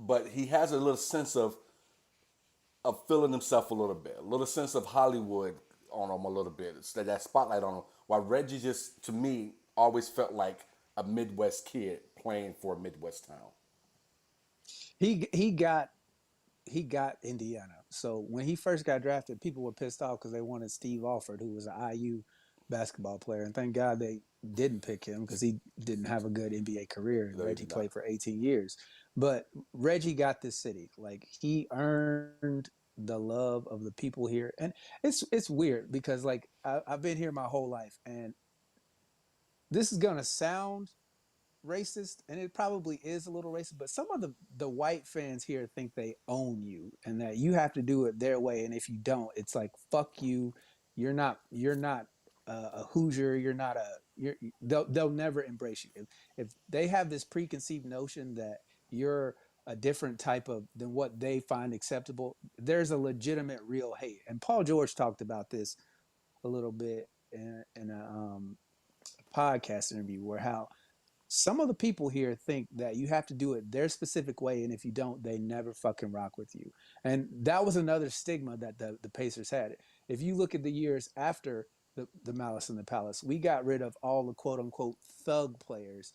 But he has a little sense of feeling himself a little bit, a little sense of Hollywood on him a little bit. It's that spotlight on him. While Reggie just, to me, always felt like a Midwest kid playing for a Midwest town. He he got he got Indiana. So when he first got drafted, people were pissed off because they wanted Steve Alford, who was an IU basketball player, and thank God they didn't pick him because he didn't have a good NBA career. And No, he Reggie did not. played for 18 years, but Reggie got this city. Like he earned the love of the people here, and it's weird because like I've been here my whole life, and this is gonna sound racist, and it probably is a little racist, but some of the white fans here think they own you and that you have to do it their way, and if you don't, it's like fuck you. You're not a Hoosier. You're not a you're they'll never embrace you if they have this preconceived notion that you're a different type of than what they find acceptable. There's a legitimate real hate, and Paul George talked about this a little bit in a podcast interview where how some of the people here think that you have to do it their specific way, and if you don't, they never fucking rock with you. And that was another stigma that the Pacers had. If you look at the years after the Malice in the Palace, we got rid of all the quote unquote thug players,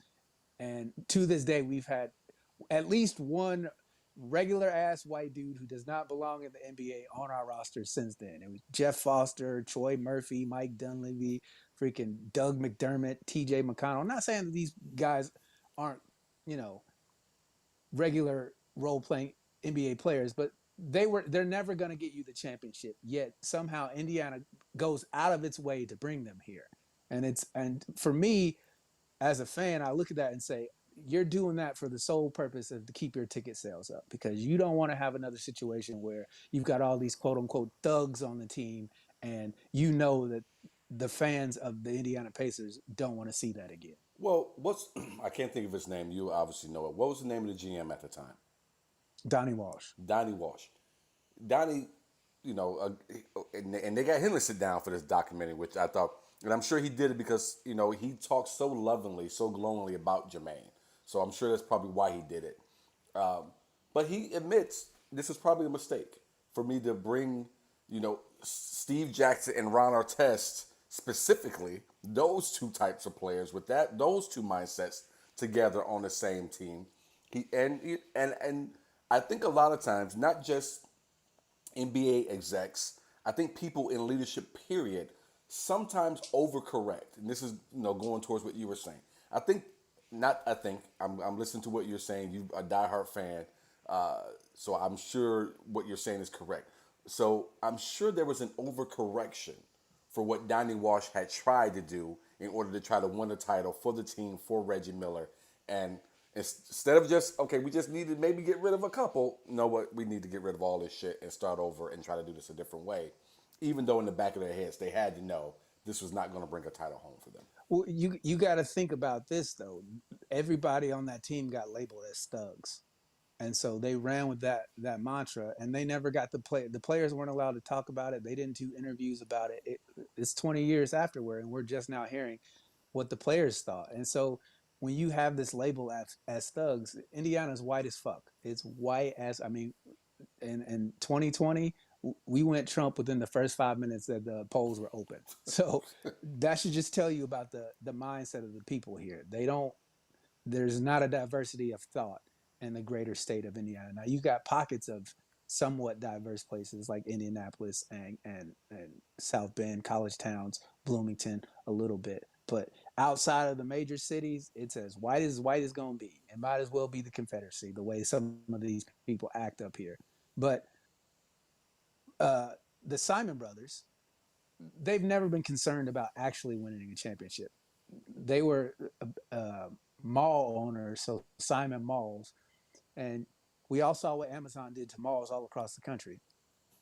And to this day, we've had at least one regular ass white dude who does not belong in the NBA on our roster since then. It was Jeff Foster, Troy Murphy, Mike Dunleavy, freaking Doug McDermott, TJ McConnell. I'm not saying that these guys aren't, you know, regular role playing NBA players, but they're never going to get you the championship. Yet somehow Indiana goes out of its way to bring them here. And for me as a fan, I look at that and say, you're doing that for the sole purpose of to keep your ticket sales up, because you don't want to have another situation where you've got all these quote unquote thugs on the team, and you know that the fans of the Indiana Pacers don't want to see that again. Well, what's I can't think of his name. You obviously know it. What was the name of the GM at the time? Donnie Walsh. Donnie Walsh. Donnie, and they got him to sit down for this documentary, which I thought, and I'm sure he did it because he talks so lovingly, so glowingly about Jermaine. So I'm sure that's probably why he did it. But he admits this is probably a mistake for me to bring, Steve Jackson and Ron Artest specifically, those two types of players with those two mindsets together on the same team. And I think a lot of times, not just NBA execs, I think people in leadership, period, sometimes overcorrect. And this is, going towards what you were saying. I'm listening to what you're saying. You're a diehard fan. So I'm sure what you're saying is correct. So I'm sure there was an overcorrection for what Donnie Walsh had tried to do in order to try to win a title for the team, for Reggie Miller. And instead of just, okay, we just need to maybe get rid of a couple, no, what, we need to get rid of all this shit and start over and try to do this a different way. Even though in the back of their heads, they had to know this was not going to bring a title home for them. Well, you got to think about this though. Everybody on that team got labeled as thugs, and so they ran with that mantra, and they never got the players weren't allowed to talk about it. They didn't do interviews about it. It's 20 years afterward, and we're just now hearing what the players thought. And so when you have this label as thugs, Indiana's white as fuck. It's white as, I mean, in 2020, we went Trump within the first 5 minutes that the polls were open. So that should just tell you about the mindset of the people here. There's not a diversity of thought in the greater state of Indiana. Now you got pockets of somewhat diverse places like Indianapolis and South Bend, college towns, Bloomington, a little bit. But outside of the major cities, it's as white as gonna be. It might as well be the Confederacy, the way some of these people act up here. But uh, the Simon brothers, they've never been concerned about actually winning a championship. They were mall owners, so Simon Malls, and we all saw what Amazon did to malls all across the country.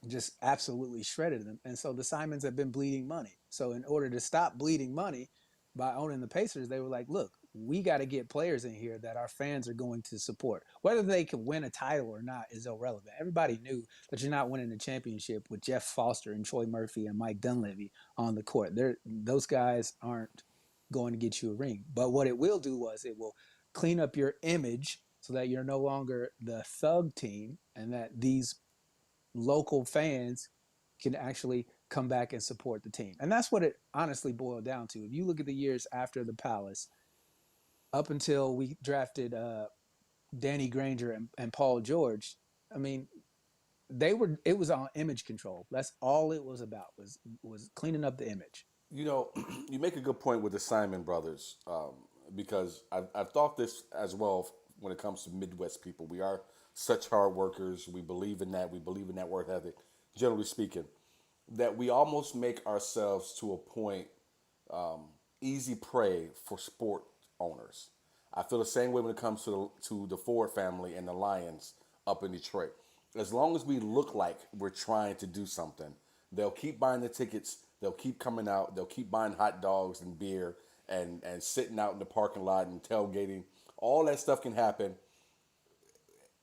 Just absolutely shredded them. And so the Simons have been bleeding money. So in order to stop bleeding money by owning the Pacers, they were like, look, we got to get players in here that our fans are going to support. Whether they can win a title or not is irrelevant. Everybody knew that you're not winning the championship with Jeff Foster and Troy Murphy and Mike Dunleavy on the court. Those guys aren't going to get you a ring. But what it will do was it will clean up your image so that you're no longer the thug team, and that these local fans can actually come back and support the team. And that's what it honestly boiled down to. If you look at the years after the Palace, up until we drafted Danny Granger and Paul George, I mean, it was on image control. That's all it was about, was cleaning up the image. You know, you make a good point with the Simon brothers, because I've thought this as well when it comes to Midwest people. We are such hard workers. We believe in that. We believe in that work ethic, generally speaking, that we almost make ourselves to a point easy prey for sport owners. I feel the same way when it comes to the Ford family and the Lions up in Detroit. As long as we look like we're trying to do something, they'll keep buying the tickets. They'll keep coming out. They'll keep buying hot dogs and beer and sitting out in the parking lot and tailgating. All that stuff can happen,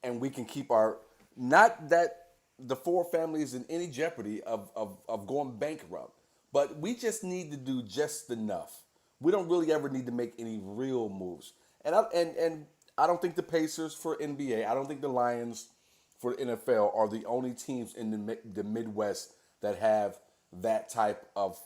and we can keep our, not that the Ford family is in any jeopardy of going bankrupt, but we just need to do just enough. We don't really ever need to make any real moves. And I don't think the Pacers for NBA, I don't think the Lions for NFL are the only teams in the Midwest that have that type of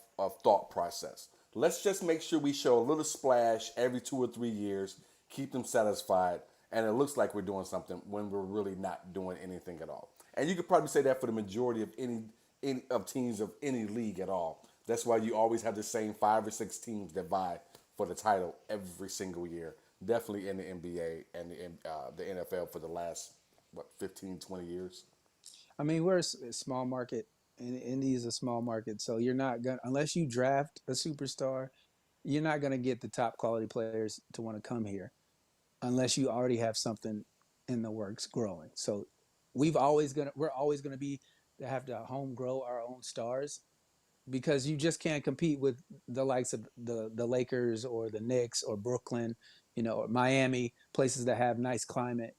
thought process. Let's just make sure we show a little splash every 2 or 3 years, keep them satisfied, and it looks like we're doing something when we're really not doing anything at all. And you could probably say that for the majority of any of teams of any league at all. That's why you always have the same 5 or 6 teams that vie for the title every single year. Definitely in the NBA and the NFL for the last, what, 15, 20 years. I mean, we're a small market, and Indy is a small market, so you're not gonna unless you draft a superstar, you're not gonna get the top quality players to want to come here unless you already have something in the works growing. So we're always gonna be to have to home grow our own stars because you just can't compete with the likes of the Lakers or the Knicks or Brooklyn, or Miami, places that have nice climate.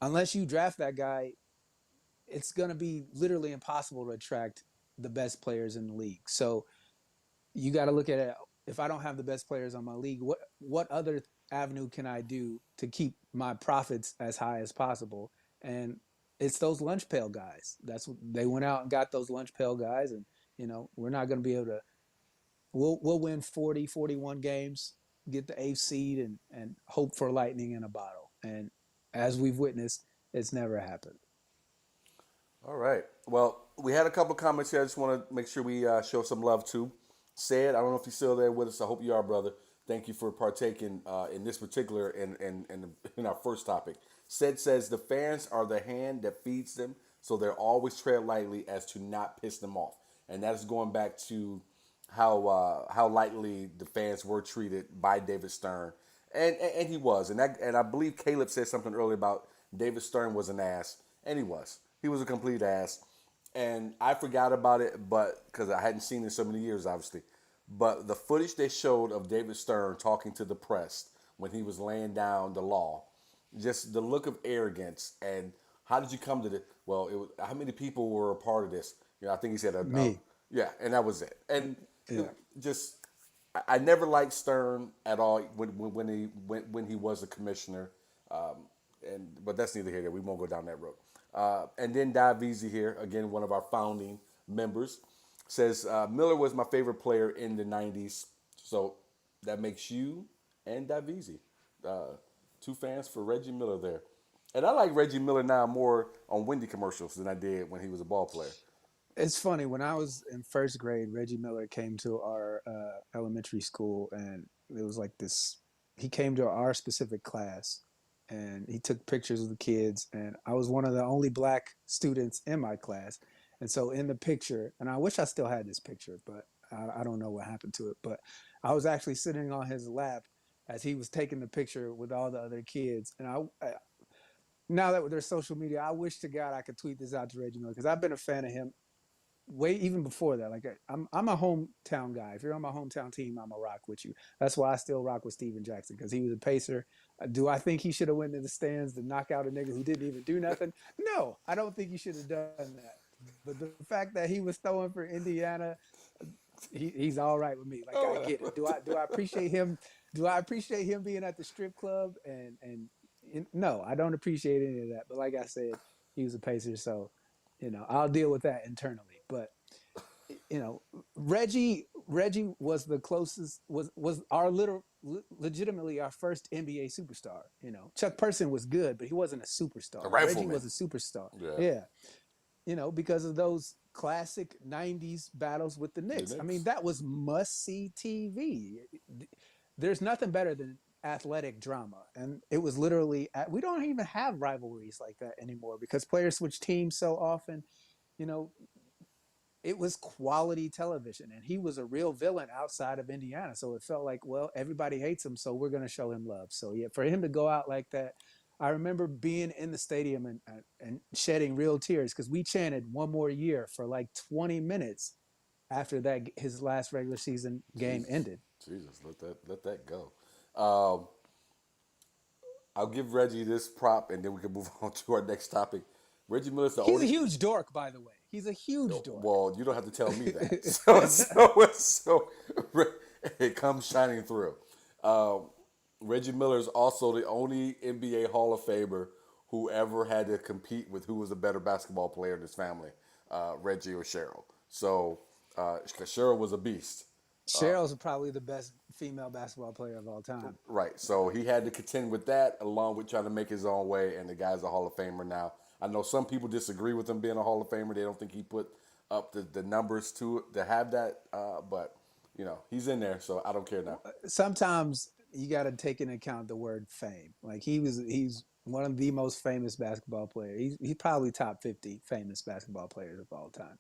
Unless you draft that guy, it's going to be literally impossible to attract the best players in the league. So you got to look at it. If I don't have the best players on my league, what other avenue can I do to keep my profits as high as possible? And it's those lunch pail guys. That's what they went out and got, those lunch pail guys. And we're not going to be able to. We'll win 40, 41 games, get the eighth seed, and hope for lightning in a bottle. And as we've witnessed, it's never happened. All right. Well, we had a couple of comments here. I just want to make sure we show some love to. Said, I don't know if you're still there with us. I hope you are, brother. Thank you for partaking in this particular in our first topic. Says the fans are the hand that feeds them, so they're always tread lightly as to not piss them off. And that is going back to how lightly the fans were treated by David Stern, and he was, and I believe Caleb said something earlier about David Stern was an ass, and he was a complete ass, and I forgot about it, but because I hadn't seen it in so many years, obviously, but the footage they showed of David Stern talking to the press when he was laying down the law, just the look of arrogance and how did you come to this? Well, it was how many people were a part of this? I think he said Me, yeah, and that was it. And yeah. just I never liked Stern at all when he was a commissioner, but that's neither here nor there. We won't go down that road. And then Davizzi here again, one of our founding members, says Miller was my favorite player in the '90s. So that makes you and Davizzi two fans for Reggie Miller there. And I like Reggie Miller now more on Wendy commercials than I did when he was a ball player. It's funny. When I was in first grade, Reggie Miller came to our elementary school, and it was like this. He came to our specific class, and he took pictures of the kids. And I was one of the only black students in my class, and so in the picture, and I wish I still had this picture, but I don't know what happened to it. But I was actually sitting on his lap as he was taking the picture with all the other kids, and now that there's social media, I wish to God I could tweet this out to Reggie Miller because I've been a fan of him way even before that. Like I'm a hometown guy. If you're on my hometown team, I'm a rock with you. That's why I still rock with Steven Jackson because he was a pacer. Do I think he should have went to the stands to knock out a nigga who didn't even do nothing? No, I don't think he should have done that. But the fact that he was throwing for Indiana, he's all right with me. Like I get it. Do I appreciate him? Do I appreciate him being at the strip club? And no, I don't appreciate any of that. But like I said, he was a pacer, so I'll deal with that internally. But you know, Reggie was the closest was our little legitimately our first NBA superstar. Chuck Person was good, but he wasn't a superstar. A Reggie rifleman. was a superstar. Yeah. Yeah, because of those classic '90s battles with the The Knicks. I mean, Knicks. that was must see TV. There's nothing better than athletic drama, and it was literally. We don't even have rivalries like that anymore because players switch teams so often. You know, it was quality television, and he was a real villain outside of Indiana. So it felt like, well, everybody hates him, so we're going to show him love. So yeah, for him to go out like that, I remember being in the stadium and shedding real tears because we chanted one more year for like 20 minutes after that his last regular season game Jesus, ended. Jesus, let that go. Um, I'll give Reggie this prop, and then we can move on to our next topic. Reggie Miller's the He's a only. huge dork, by the way. He's a huge dork. Well, you don't have to tell me that. So it comes shining through. Um, Reggie Miller is also the only NBA Hall of Famer who ever had to compete with who was a better basketball player in his family, Reggie or Cheryl. So, 'cause Cheryl was a beast. Cheryl's probably the best female basketball player of all time. Right. So he had to contend with that along with trying to make his own way, and the guy's a Hall of Famer now. I know some people disagree with him being a Hall of Famer. They don't think he put up the numbers to have that, but he's in there, so I don't care now. Sometimes you got to take into account the word fame. Like he's one of the most famous basketball players. He's probably top 50 famous basketball players of all time,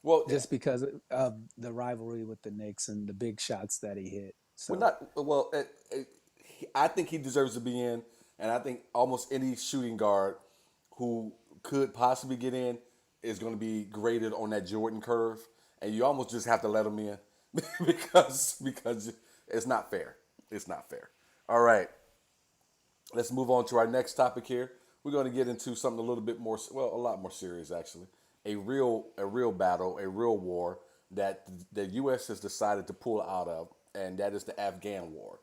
Well, just because of the rivalry with the Knicks and the big shots that he hit. Well, So not well. I think he deserves to be in, and I think almost any shooting guard who could possibly get in is going to be graded on that Jordan curve, and you almost just have to let him in because it's not fair. It's not fair. All right, let's move on to our next topic here. We're going to get into something a little bit more, well, a lot more serious actually. A real battle, a real war that the U.S. has decided to pull out of, and that is the Afghan war.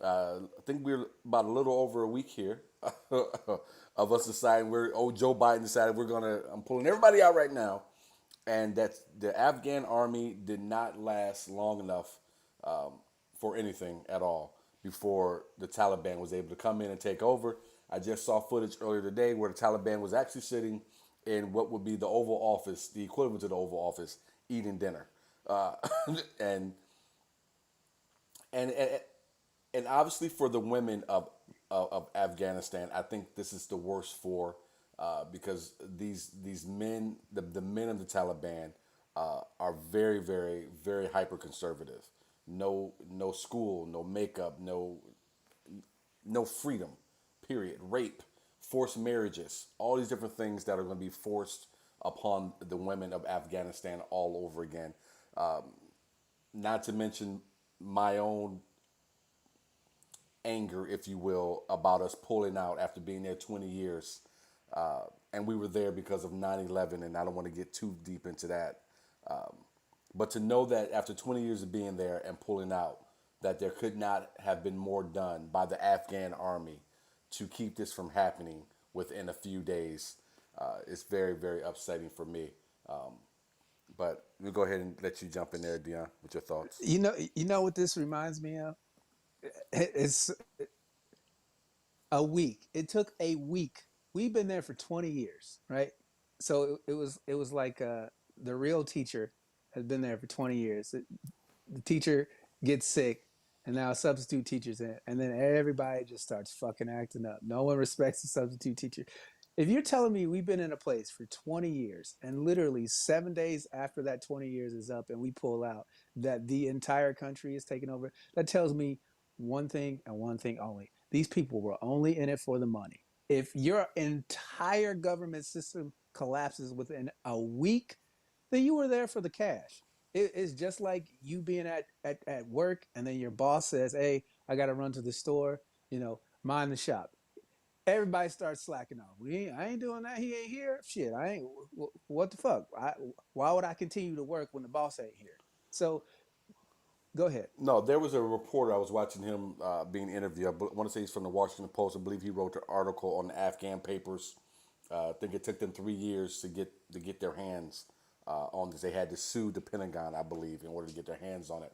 I think we're about a little over a week here of us deciding Joe Biden decided I'm pulling everybody out right now, and that the Afghan army did not last long enough for anything at all before the Taliban was able to come in and take over. I just saw footage earlier today where the Taliban was actually sitting in what would be the Oval Office, the equivalent to the Oval Office, eating dinner, uh, and and and and obviously for the women of Afghanistan, I think this is the worst for because these men, the men of the Taliban, are very very very hyper conservative. No school, no makeup, no freedom. Period. Rape, forced marriages, all these different things that are going to be forced upon the women of Afghanistan all over again. Not to mention my own anger, if you will, about us pulling out after being there 20 years. And we were there because of 9/11, and I don't want to get too deep into that. But to know that after 20 years of being there and pulling out, that there could not have been more done by the Afghan army to keep this from happening within a few days is very, very upsetting for me. But we'll go ahead and let you jump in there, Dion, with your thoughts. you know what this reminds me of? It's a week. It took a week. We've been there for 20 years, right? So it was like the real teacher has been there for 20 years. The teacher gets sick, and now a substitute teacher's in, and then everybody just starts fucking acting up. No one respects the substitute teacher. If you're telling me we've been in a place for 20 years, and literally 7 days after that 20 years is up, and we pull out, that the entire country is taken over, that tells me one thing and one thing only: these people were only in it for the money. If your entire government system collapses within a week, then you were there for the cash. It's just like you being at work, and then your boss says, "Hey, I got to run to the store, mind the shop." Everybody starts slacking off. I ain't doing that. He ain't here. Shit, I ain't. What the fuck? Why would I continue to work when the boss ain't here? So go ahead. No, there was a reporter. I was watching him being interviewed. I want to say he's from the Washington Post. I believe he wrote the article on the Afghan papers. I think it took them 3 years to get their hands on this. They had to sue the Pentagon, I believe, in order to get their hands on it.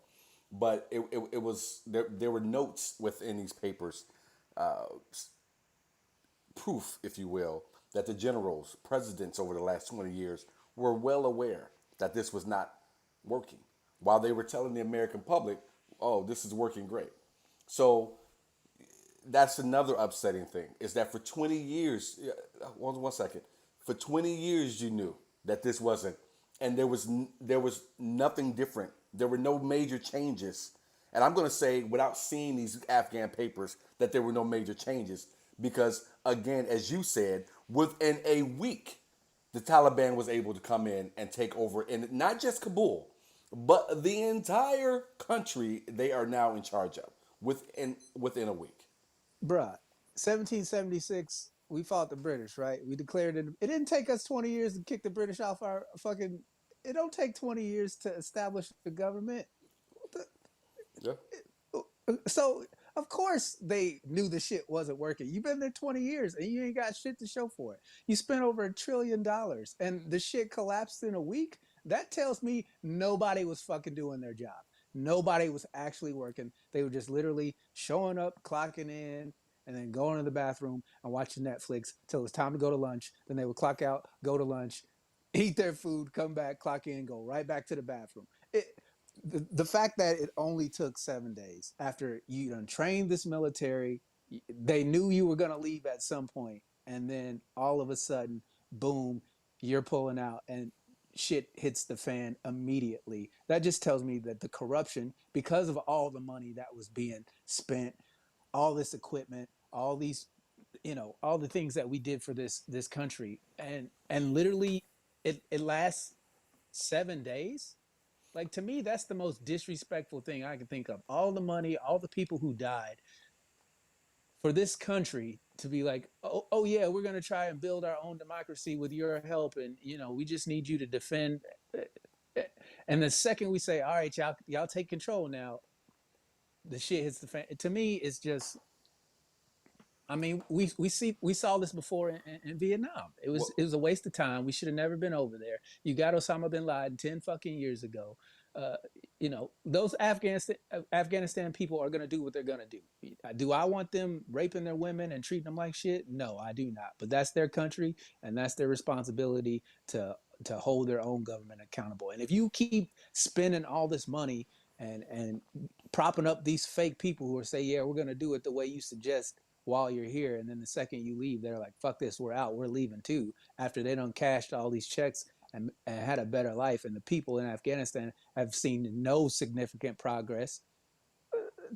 But it was there were notes within these papers, proof, if you will, that the generals, presidents over the last 20 years were well aware that this was not working, while they were telling the American public, "Oh, this is working great." So that's another upsetting thing is that for 20 years, one second, for 20 years you knew that this wasn't, and there was nothing different. There were no major changes, and I'm going to say without seeing these Afghan papers that there were no major changes because again, as you said, within a week, the Taliban was able to come in and take over, and not just Kabul, but the entire country they are now in charge of within a week. Bruh, 1776, we fought the British, right? We declared it. It didn't take us 20 years to kick the British off our fucking. It don't take 20 years to establish the government. Yeah. So, of course, they knew the shit wasn't working. You've been there 20 years and you ain't got shit to show for it. You spent over $1 trillion and the shit collapsed in a week. That tells me nobody was fucking doing their job. Nobody was actually working. They were just literally showing up, clocking in, and then going to the bathroom and watching Netflix till it was time to go to lunch. Then they would clock out, go to lunch, eat their food, come back, clock in, go right back to the bathroom. The fact that it only took 7 days after you done trained this military, they knew you were going to leave at some point, and then all of a sudden, boom, you're pulling out, and shit hits the fan immediately. That just tells me that the corruption, because of all the money that was being spent, all this equipment, all these, all the things that we did for this country, and literally, it lasts 7 days. Like, to me, that's the most disrespectful thing I can think of. All the money, all the people who died for this country to be like, oh yeah, we're going to try and build our own democracy with your help, and we just need you to defend. And the second we say, all right, y'all take control now, the shit hits the fan. To me, it's just, I mean, we saw this before in Vietnam. It was Well, it was a waste of time. We should have never been over there. You got Osama bin Laden 10 fucking years ago. Uh, those Afghanistan people are gonna do what they're gonna do. Do I want them raping their women and treating them like shit? No, I do not. But that's their country, and that's their responsibility to hold their own government accountable. And if you keep spending all this money and propping up these fake people who are say, yeah, we're gonna do it the way you suggest while you're here, and then the second you leave, they're like, fuck this, we're out, we're leaving too, after they done cashed all these checks and had a better life, and the people in Afghanistan have seen no significant progress.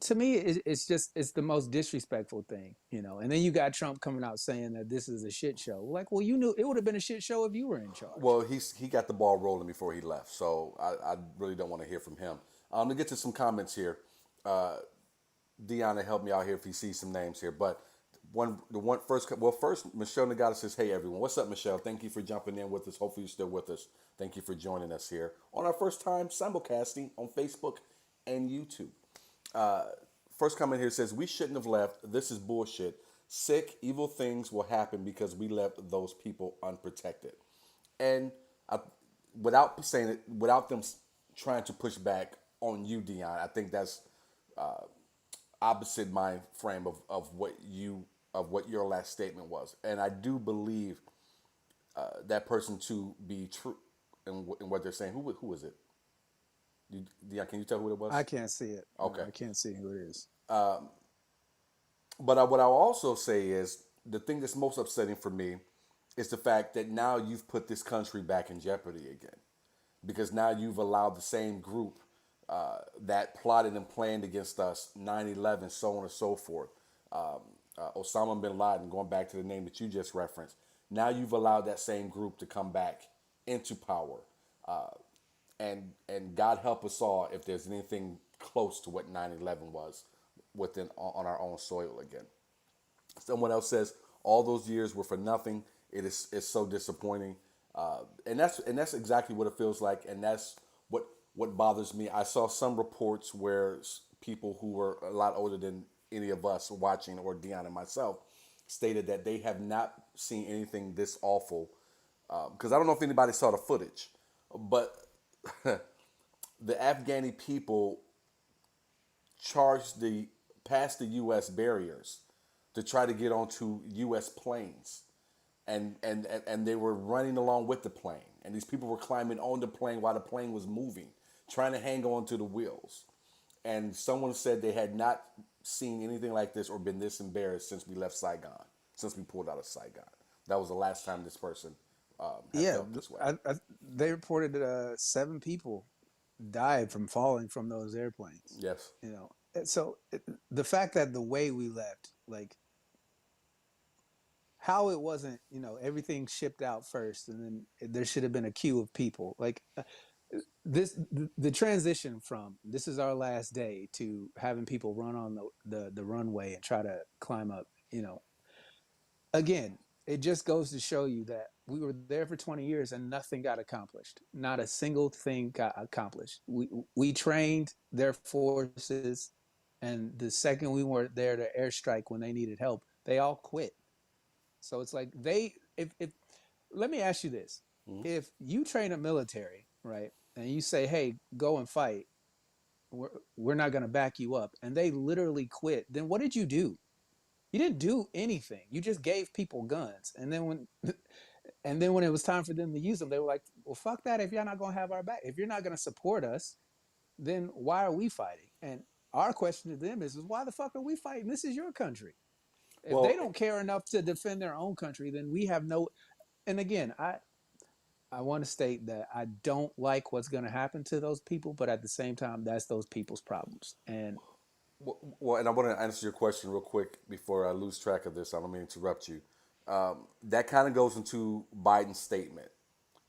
To me, it's the most disrespectful thing, and then you got Trump coming out saying that this is a shit show. Like, well, you knew it would have been a shit show if you were in charge. well, he got the ball rolling before he left, so I really don't want to hear from him. To get to some comments here, Deanna help me out here if he sees some names here. But first, Michelle Nagata says, "Hey everyone, what's up, Michelle? Thank you for jumping in with us. Hopefully you're still with us. Thank you for joining us here on our first time simulcasting on Facebook and YouTube." First comment here says, "We shouldn't have left. This is bullshit. Sick, evil things will happen because we left those people unprotected." And I, without saying it, without them trying to push back on you, Dion, I think that's opposite mind frame of what your last statement was, and I do believe that person to be true in what they're saying. Who is it? Dion, can you tell who it was? I can't see it. No, Okay, I can't see who it is. but what I'll also say is the thing that's most upsetting for me is the fact that now you've put this country back in jeopardy again, because now you've allowed the same group that plotted and planned against us, 9/11, so on and so forth, Osama bin Laden, going back to the name that you just referenced. Now you've allowed that same group to come back into power, and God help us all if there's anything close to what 9/11 was within on our own soil again. Someone else says all those years were for nothing. It's so disappointing, and that's exactly what it feels like, and that's what bothers me. I saw some reports where people who were a lot older than any of us watching, or Dion and myself, stated that they have not seen anything this awful. Because I don't know if anybody saw the footage, but the Afghani people past the U.S. barriers to try to get onto U.S. planes, and they were running along with the plane, and these people were climbing on the plane while the plane was moving, trying to hang on to the wheels. And someone said they had not seen anything like this or been this embarrassed since we left Saigon, since we pulled out of Saigon. That was the last time this person had Yeah, felt this way. they reported that 7 people died from falling from those airplanes. Yes. So the fact that the way we left, like how it wasn't, everything shipped out first, and then there should have been a queue of people. Like the transition from this is our last day to having people run on the runway and try to climb up. Again, it just goes to show you that we were there for 20 years and nothing got accomplished. Not a single thing got accomplished. We trained their forces, and the second we weren't there to airstrike when they needed help, they all quit. So it's like if let me ask you this. Mm-hmm. If you train a military, right, and you say, hey, go and fight, we're not going to back you up, and they literally quit, then what did you do? You didn't do anything. You just gave people guns, and then when it was time for them to use them, they were like, "Well, fuck that! If you're not going to have our back, if you're not going to support us, then why are we fighting?" And our question to them is why the fuck are we fighting? This is your country. If they Well, don't care enough to defend their own country, then we have no. And again, I want to state that I don't like what's going to happen to those people, but at the same time, that's those people's problems. And well, and I want to answer your question real quick before I lose track of this. I don't mean to interrupt you. That kind of goes into Biden's statement,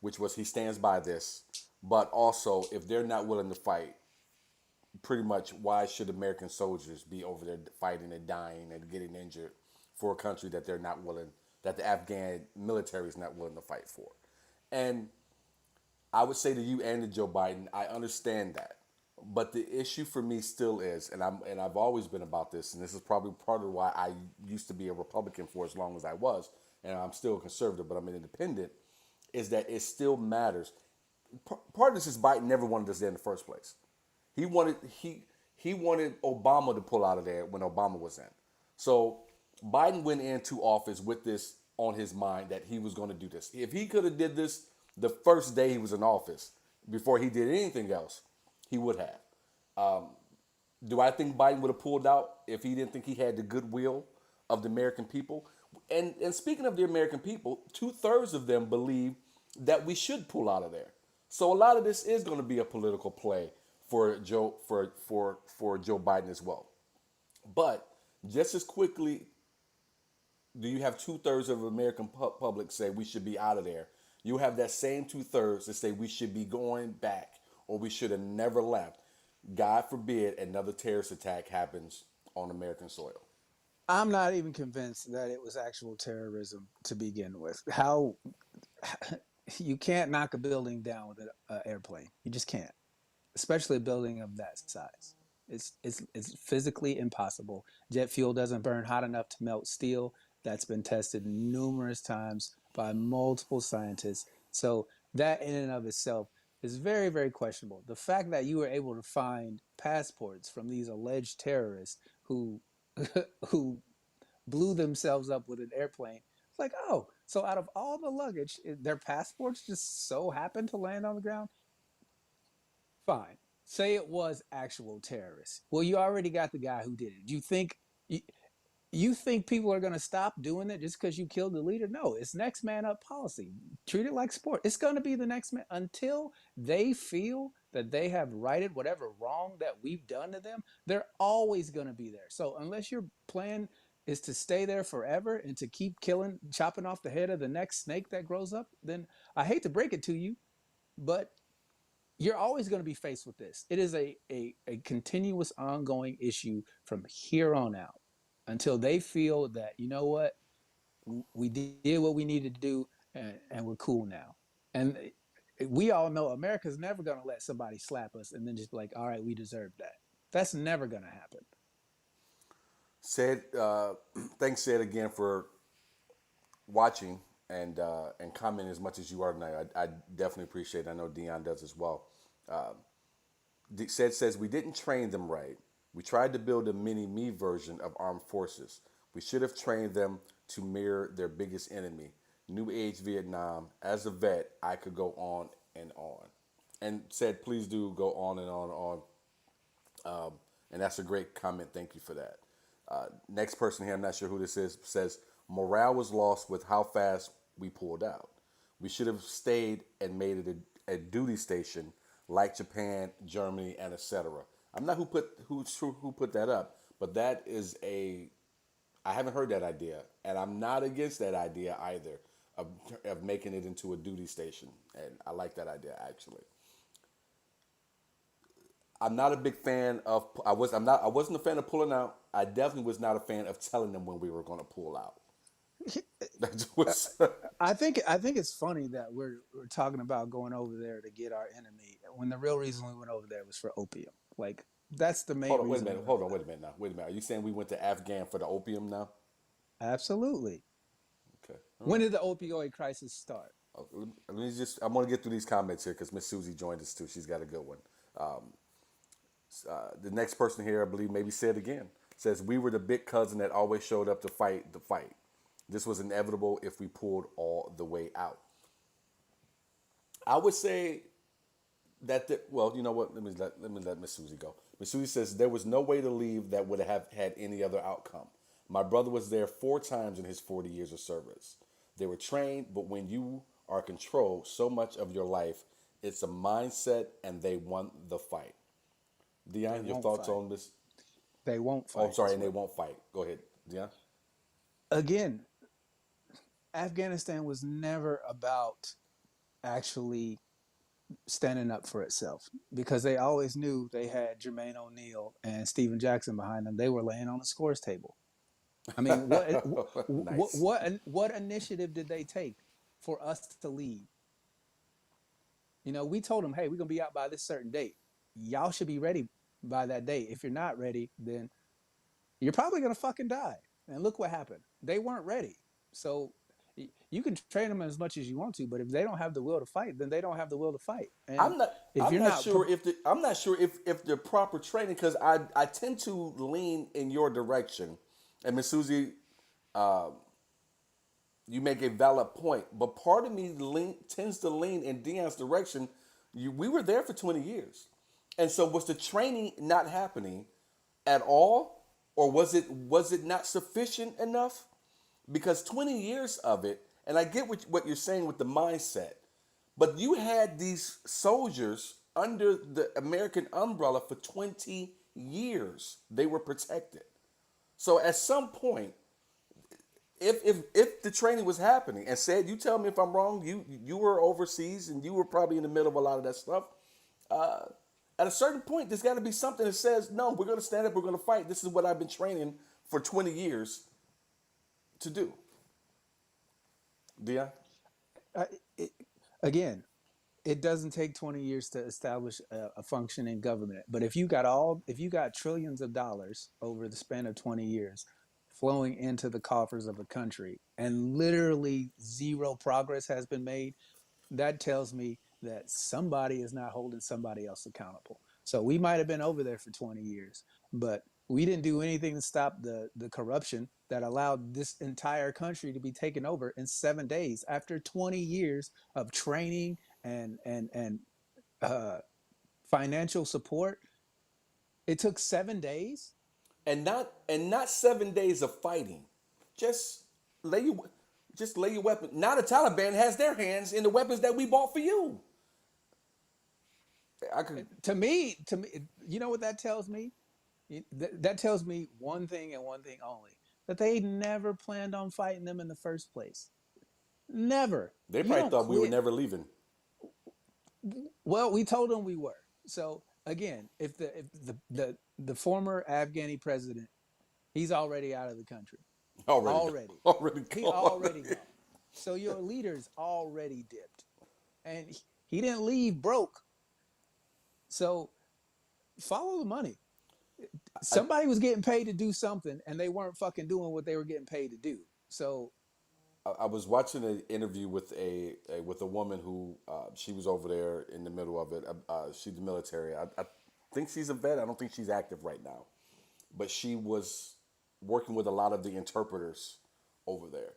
which was he stands by this, but also if they're not willing to fight, pretty much why should American soldiers be over there fighting and dying and getting injured for a country that they're not willing, that the Afghan military is not willing to fight for? And I would say to you and to Joe Biden, I understand that. But the issue for me still is, I've always been about this, and this is probably part of why I used to be a Republican for as long as I was, and I'm still a conservative, but I'm an independent, is that it still matters. Part of this is Biden never wanted this there in the first place. He wanted he wanted Obama to pull out of there when Obama was in. So Biden went into office with this on his mind that he was going to do this. If he could have did this the first day he was in office, before he did anything else, he would have. Do I think Biden would have pulled out if he didn't think he had the goodwill of the American people? And speaking of the American people, 2/3 of them believe that we should pull out of there. So a lot of this is going to be a political play for Joe Biden as well. But just as quickly do you have 2/3 of the American public say we should be out of there, you have that same 2/3 that say we should be going back or we should have never left. God forbid another terrorist attack happens on American soil. I'm not even convinced that it was actual terrorism to begin with. How you can't knock a building down with an airplane. You just can't, especially a building of that size. It's physically impossible. Jet fuel doesn't burn hot enough to melt steel. That's been tested numerous times by multiple scientists. So that in and of itself is very, very questionable. The fact that you were able to find passports from these alleged terrorists who who blew themselves up with an airplane. It's like, oh, so out of all the luggage, their passports just so happened to land on the ground? Fine. Say it was actual terrorists. Well, you already got the guy who did it. Do you think you think people are going to stop doing it just because you killed the leader? No, it's next man up policy. Treat it like sport. It's going to be the next man until they feel that they have righted whatever wrong that we've done to them. They're always going to be there. So unless your plan is to stay there forever and to keep killing, chopping off the head of the next snake that grows up, then I hate to break it to you, but you're always going to be faced with this. It is a continuous ongoing issue from here on out until they feel that, you know what, we did what we needed to do, and we're cool now. And we all know America's never going to let somebody slap us and then just be like, all right, we deserve that. That's never going to happen. Said, thanks, Said, again for watching and commenting as much as you are tonight. I definitely appreciate it. I know Dion does as well. Says we didn't train them right. We tried to build a mini me version of armed forces. We should have trained them to mirror their biggest enemy, New Age Vietnam. As a vet, I could go on and on. And said, please do go on and on and on. And that's a great comment. Thank you for that. Next person here, I'm not sure who this is, says morale was lost with how fast we pulled out. We should have stayed and made it a duty station like Japan, Germany, and etc. I'm not who put that up, but that is I haven't heard that idea, and I'm not against that idea either of making it into a duty station, and I like that idea actually. I'm not a big fan of. I wasn't a fan of pulling out. I definitely was not a fan of telling them when we were going to pull out. That was I think it's funny that we're talking about going over there to get our enemy when the real reason we went over there was for opium. Like that's the main hold on, wait a reason we minute. went Hold over on, there. wait a minute now. Wait a minute. Are you saying we went to Afghan for the opium now? Absolutely. Okay, all When right. did the opioid crisis start? Let me just. I want to get through these comments here because Miss Susie joined us too. She's got a good one. The next person here, I believe, maybe said again, says we were the big cousin that always showed up to fight the fight. This was inevitable if we pulled all the way out. I would say that well, you know what? Let Miss Susie go. Miss Susie says there was no way to leave that would have had any other outcome. My brother was there 4 times in his 40 years of service. They were trained, but when you are controlled so much of your life, it's a mindset, and they won the fight. They Dion, your won't thoughts fight. on this? They won't Oh, I'm fight. sorry, Is and they what. won't fight. Go ahead, Dion. Again, Afghanistan was never about actually standing up for itself because they always knew they had Jermaine O'Neal and Steven Jackson behind them. They were laying on the scores table. I mean, Nice. what initiative did they take for us to leave? You know, we told them, hey, we're gonna be out by this certain date. Y'all should be ready by that date. If you're not ready, then you're probably gonna fucking die. And look what happened. They weren't ready. So you can train them as much as you want to, but if they don't have the will to fight, then they don't have the will to fight. And I'm not. if I'm you're not not, sure if the. I'm not sure if the proper training, because I tend to lean in your direction, and Miss Susie, you make a valid point, but part of me tends to lean in Dion's direction. We were there for 20 years, and so was the training not happening at all, or was it not sufficient enough? Because 20 years of it, and I get what you're saying with the mindset, but you had these soldiers under the American umbrella for 20 years. They were protected. So at some point, if the training was happening, and said, you tell me if I'm wrong, you were overseas and you were probably in the middle of a lot of that stuff. At a certain point, there's got to be something that says, no, we're going to stand up, we're going to fight. This is what I've been training for 20 years to do. Dion? uh, it, again, it doesn't take 20 years to establish a functioning government. But if you got trillions of dollars over the span of 20 years flowing into the coffers of a country and literally zero progress has been made, that tells me that somebody is not holding somebody else accountable. So we might have been over there for 20 years, but we didn't do anything to stop the corruption that allowed this entire country to be taken over in 7 days after 20 years of training and uh, financial support. It took 7 days. And not 7 days of fighting. Just lay your just lay your weapon. Now the Taliban has their hands in the weapons that we bought for you. I could. To me, you know what that tells me? That tells me one thing and one thing only: that they never planned on fighting them in the first place. Never. They You probably don't thought we were quit. never leaving. Well, we told them we were. So again, if the former Afghani president, he's already out of the country. Already, Already. already He gone. already gone. So your leader's already dipped. And he didn't leave broke. So follow the money. I, Somebody was getting paid to do something and they weren't fucking doing what they were getting paid to do. So I was watching an interview with with a woman who she was over there in the middle of it. She's the military. I think she's a vet. I don't think she's active right now, but she was working with a lot of the interpreters over there,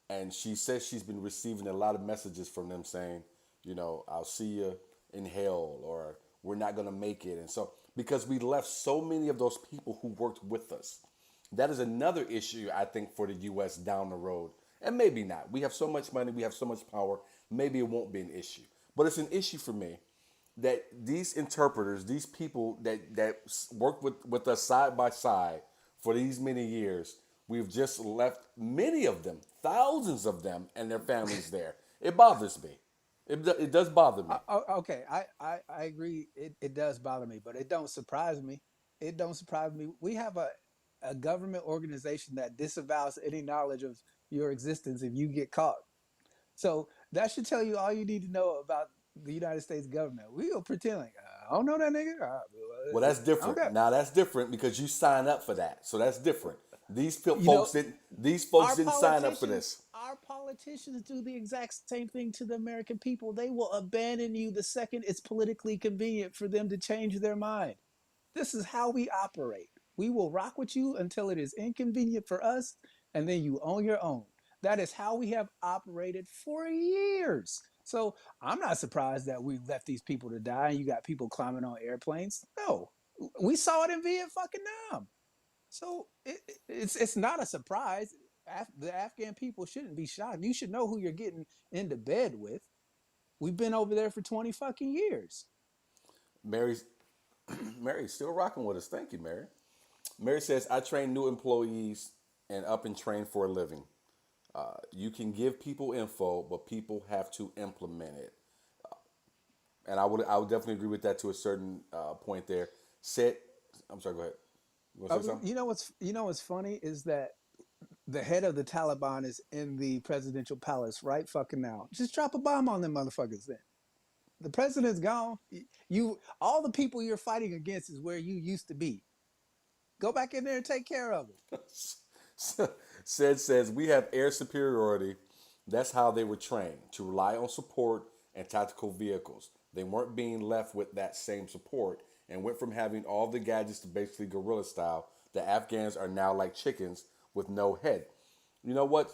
and she says she's been receiving a lot of messages from them saying, I'll see you in hell, or we're not gonna make it, and so because we left so many of those people who worked with us. That is another issue, I think, for the U.S. down the road. And maybe not. We have so much money, we have so much power, maybe it won't be an issue. But it's an issue for me that these interpreters, these people that work with us side by side for these many years, we've just left many of them, thousands of them, and their families there. It bothers me. It does bother me. okay, I agree. It does bother me, but it don't surprise me. It don't surprise me. We have a government organization that disavows any knowledge of your existence if you get caught. So that should tell you all you need to know about the United States government. We go pretend like I don't know that nigga. Well, that's I don't different. got. Now that's different because you sign up for that. So that's different. These You know, folks didn't. These folks our didn't sign up for politicians, this. our politicians do the exact same thing to the American people. They will abandon you the second it's politically convenient for them to change their mind. This is how we operate. We will rock with you until it is inconvenient for us, and then you own your own. That is how we have operated for years. So I'm not surprised that we left these people to die and you got people climbing on airplanes. No, we saw it in Vietnam. So it's not a surprise. The Afghan people shouldn't be shocked. You should know who you're getting into bed with. We've been over there for 20 fucking years. Mary's Mary's still rocking with us. Thank you, Mary. Mary says, I train new employees and up and train for a living. You can give people info, but people have to implement it. And I would definitely agree with that to a certain point there. Said, I'm sorry, go ahead. You want to say something? You know what's funny is that the head of the Taliban is in the presidential palace right fucking now. Just drop a bomb on them motherfuckers then. The president's gone. You all the people you're fighting against is where you used to be. Go back in there and take care of them. Says we have air superiority. That's how they were trained to rely on support and tactical vehicles. They weren't being left with that same support and went from having all the gadgets to basically guerrilla style. The Afghans are now like chickens with no head. You know what?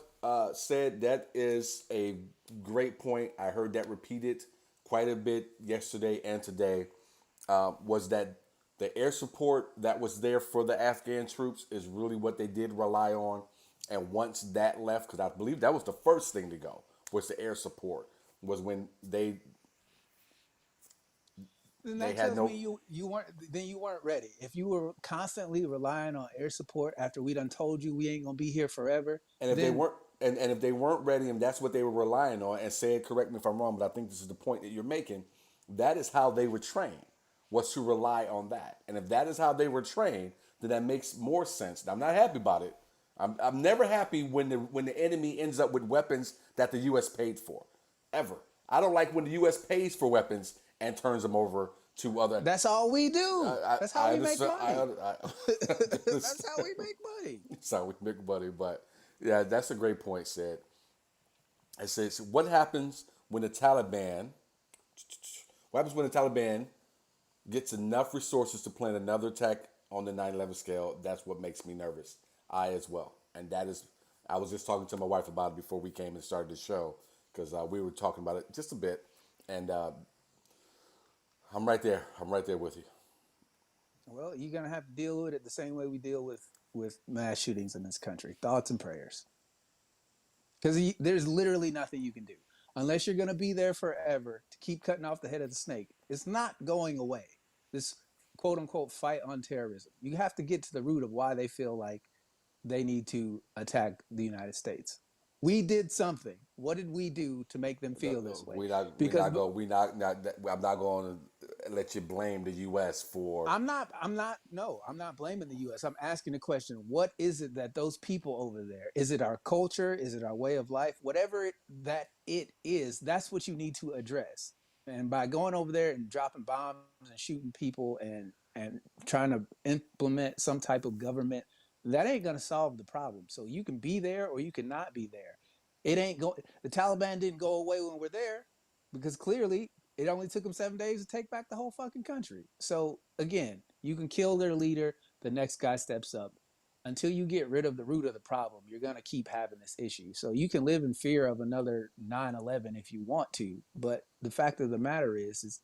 Said that is a great point. I heard that repeated quite a bit yesterday and today. Was that the air support that was there for the Afghan troops is really what they did rely on. And once that left, because I believe that was the first thing to go, was the air support. Was when Then they that had tells no. me you weren't ready. If you were constantly relying on air support after we done told you we ain't gonna be here forever, And if they then weren't, and if they weren't ready, and that's what they were relying on, and say it, correct me if I'm wrong, but I think this is the point that you're making. That is how they were trained, was to rely on that. And if that is how they were trained, then that makes more sense. Now, I'm not happy about it. I'm never happy when the enemy ends up with weapons that the U.S. paid for, ever. I don't like when the U.S. pays for weapons and turns them over to other. that's all we do. That's how I we make understand. money. I That's how understand. we make money. That's how we make money. But yeah, that's a great point, said. It says, what happens when the Taliban, what happens when the Taliban gets enough resources to plan another attack on the 9/11 scale? That's what makes me nervous. I as well. And that is, I was just talking to my wife about it before we came and started the show because we were talking about it just a bit. And I'm right there. I'm right there with you. Well, you're gonna have to deal with it the same way we deal with mass shootings in this country. Thoughts and prayers, because there's literally nothing you can do unless you're gonna be there forever to keep cutting off the head of the snake. It's not going away. This quote unquote fight on terrorism. You have to get to the root of why they feel like they need to attack the United States. We did something. What did we do to make them feel this way? Because I'm not going to let you blame the U.S. for. I'm not blaming the US. I'm asking the question, what is it that those people over there, is it our culture? Is it our way of life? Whatever it is, that's what you need to address. And by going over there and dropping bombs and shooting people and trying to implement some type of government, that ain't going to solve the problem. So you can be there or you can not be there. It ain't go The Taliban didn't go away when we're there because clearly it only took them 7 days to take back the whole fucking country. So again, you can kill their leader, the next guy steps up. Until you get rid of the root of the problem, you're going to keep having this issue. So you can live in fear of another 9/11 if you want to, but the fact of the matter is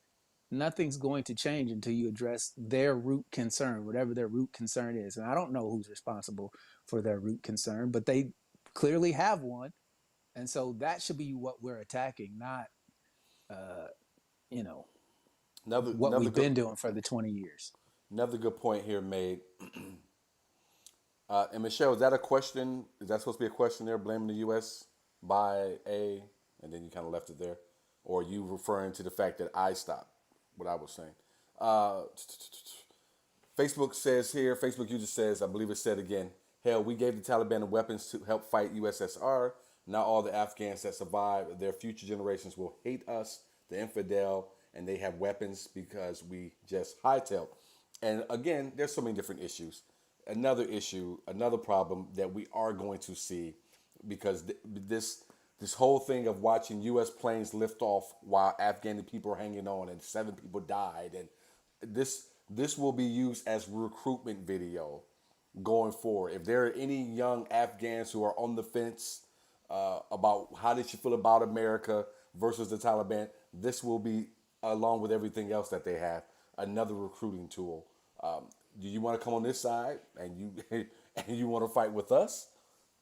nothing's going to change until you address their root concern, whatever their root concern is. And I don't know who's responsible for their root concern, but they clearly have one. And so that should be what we're attacking, not uh, you know, Another what another we've good been doing for the 20 years. another good point here made. And Michelle, is that a question? Is that supposed to be a question there, blaming the U.S. by a, and then you kind of left it there, or are you referring to the fact that I stopped what I was saying? Uh, Facebook says here, Facebook user says, I believe it said again, hell, we gave the Taliban the weapons to help fight USSR. Now all the Afghans that survive, their future generations will hate us, the infidel, and they have weapons because we just hightailed. And again, there's so many different issues. Another issue, another problem that we are going to see because this whole thing of watching U.S. planes lift off while Afghani people are hanging on and 7 people died and this This will be used as recruitment video going forward. If there are any young Afghans who are on the fence about how they should feel about America versus the Taliban, this will be, along with everything else that they have, another recruiting tool. Do you want to come on this side and you and you want to fight with us,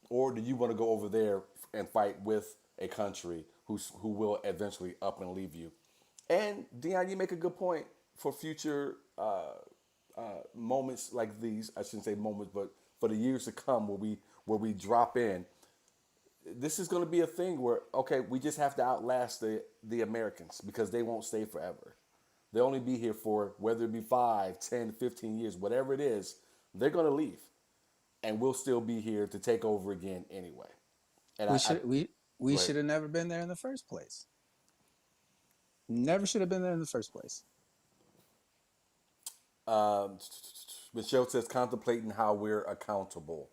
or do you want to go over there and fight with a country who will eventually up and leave you? And Dion, you make a good point for future moments like these. I shouldn't say moments, but for the years to come, where we drop in, this is going to be a thing where, okay, we just have to outlast the Americans because they won't stay forever. They'll only be here for, whether it be 5, 10, 15 years, whatever it is, they're going to leave, and we'll still be here to take over again anyway. And We I should we go ahead. should have never been there in the first place. Never should have been there in the first place. Um, Michelle says contemplating how we're accountable.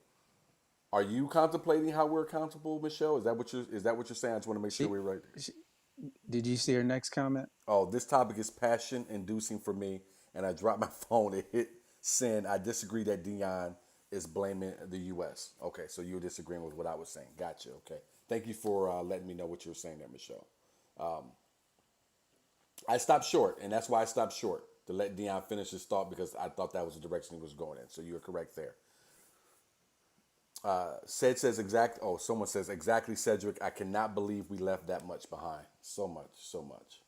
Are you contemplating how we're accountable, Michelle? Is that what you're saying? I just want to make sure She, we're right. she did you see her next comment? Oh, this topic is passion inducing for me, and I dropped my phone and hit send. I disagree that Dion is blaming the U.S. Okay, so you're disagreeing with what I was saying. Gotcha. Okay, thank you for letting me know what you were saying there, Michelle. I stopped short, and that's why I stopped short to let Dion finish his thought because I thought that was the direction he was going in. So you're correct there. Says exact. Oh, someone says exactly, Cedric. I cannot believe we left that much behind. So much, so much.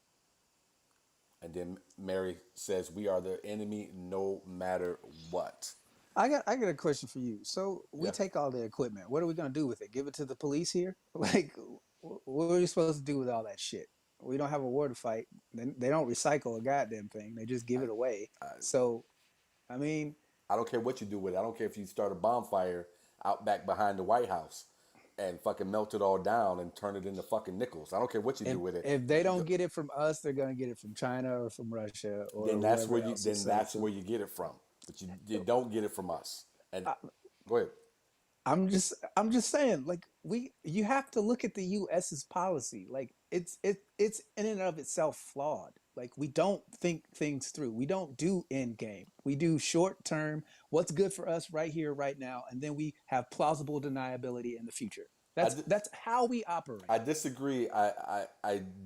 And then Mary says we are the enemy no matter what. I got a question for you. So we Yeah. take all the equipment. What are we gonna do with it? Give it to the police here? Like, what are we supposed to do with all that shit? We don't have a war to fight. They don't recycle a goddamn thing. They just give it away. So, I mean, I don't care what you do with it. I don't care if you start a bonfire out back behind the White House and fucking melt it all down and turn it into fucking nickels. I don't care what you do if with it. if they don't get it from us, they're gonna get it from China or from Russia or Then that's where whoever you else is then safe that's to. where you get it from. But you don't get it from us. And go ahead. I'm just saying, like, you have to look at the US's policy. Like, it's in and of itself flawed. Like, we don't think things through. We don't do end game. We do short term, what's good for us right here, right now, and then we have plausible deniability in the future. I, That's how we operate. I disagree. I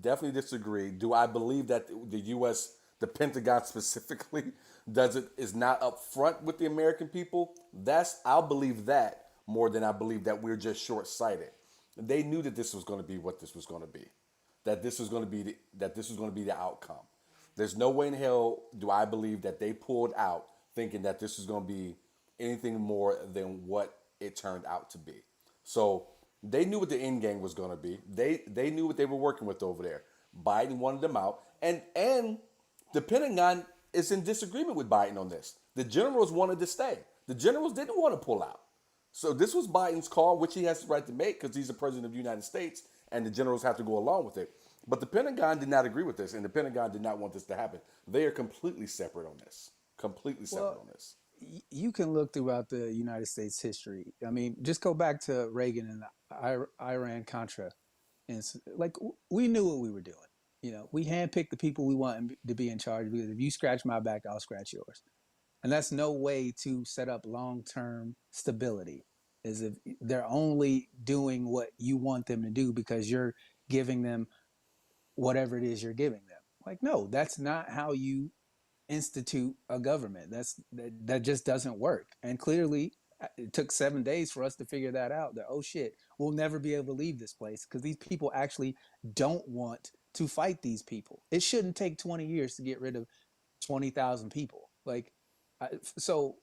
definitely disagree. Do I believe that the U.S., the Pentagon specifically, is not upfront with the American people? I'll believe that more than I believe that we're just short sighted. They knew that this was going to be what this was going to be, that this was going to be the outcome. There's no way in hell do I believe that they pulled out thinking that this was going to be anything more than what it turned out to be. So they knew what the end game was going to be. They knew what they were working with over there. Biden wanted them out, and the Pentagon is in disagreement with Biden on this. The generals wanted to stay. The generals didn't want to pull out. So this was Biden's call, which he has the right to make because he's the president of the United States, and the generals have to go along with it. But the Pentagon did not agree with this, and the Pentagon did not want this to happen. They are completely separate on this. Completely separate Well, on this. you can look throughout the United States history. I mean, just go back to Reagan and the Iran Contra, and like, we knew what we were doing. We handpicked the people we want to be in charge because if you scratch my back, I'll scratch yours. And that's no way to set up long-term stability, is if they're only doing what you want them to do because you're giving them whatever it is you're giving them. Like, no, that's not how you institute a government. That just doesn't work. And clearly, it took 7 days for us to figure that out. That, oh shit, we'll never be able to leave this place because these people actually don't want to fight these people. It shouldn't take 20 years to get rid of 20,000 people. Like, so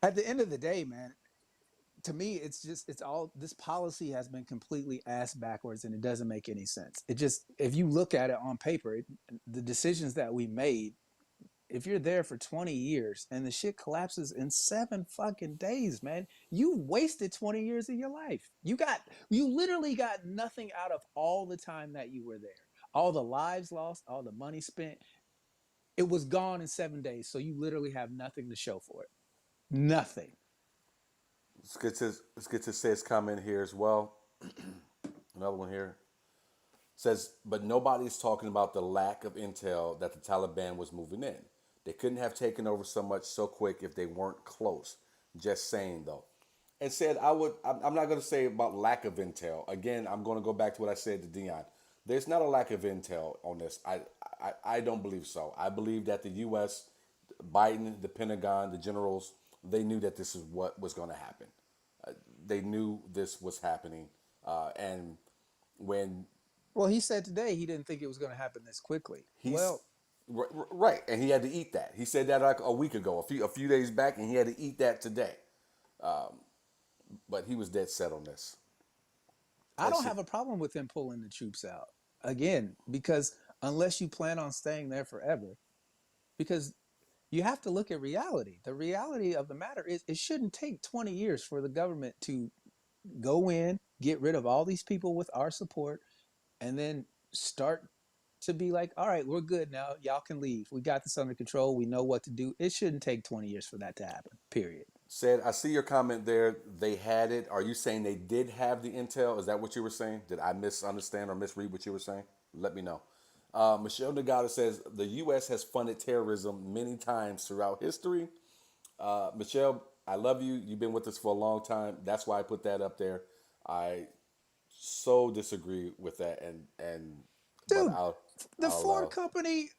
at the end of the day, man, to me, it's all, this policy has been completely ass backwards and it doesn't make any sense. It just, if you look at it on paper, the decisions that we made, if you're there for 20 years and the shit collapses in 7 fucking days, man, you wasted 20 years of your life. You literally got nothing out of all the time that you were there. All the lives lost, all the money spent, it was gone in 7 days. So you literally have nothing to show for it. Nothing. Let's get to Say's comment here as well. Another one here says, but nobody's talking about the lack of intel that the Taliban was moving in. They couldn't have taken over so much so quick if they weren't close. Just saying though. And said I would. I'm not going to say about lack of intel. Again, I'm going to go back to what I said to Dion. There's not a lack of intel on this. I don't believe so. I believe that the U.S., Biden, the Pentagon, the generals, they knew that this is what was going to happen. They knew this was happening, and when Well, he said today he didn't think it was going to happen this quickly. he's Well, right, and he had to eat that. He said that like a week ago, a few days back, and he had to eat that today. But he was dead set on this. I And don't see, have a problem with him pulling the troops out again, because unless you plan on staying there forever, because you have to look at reality. The reality of the matter is it shouldn't take 20 years for the government to go in, get rid of all these people with our support, and then start to be like, all right, we're good now. Y'all can leave. We got this under control. We know what to do. It shouldn't take 20 years for that to happen, period. said, I see your comment there. They had it. Are you saying they did have the intel? Is that what you were saying? Did I misunderstand or misread what you were saying? Let me know. Michelle Nagata says the U.S. has funded terrorism many times throughout history. Michelle, I love you. You've been with us for a long time. That's why I put that up there. I so disagree with that, but Dude, the I'll Ford company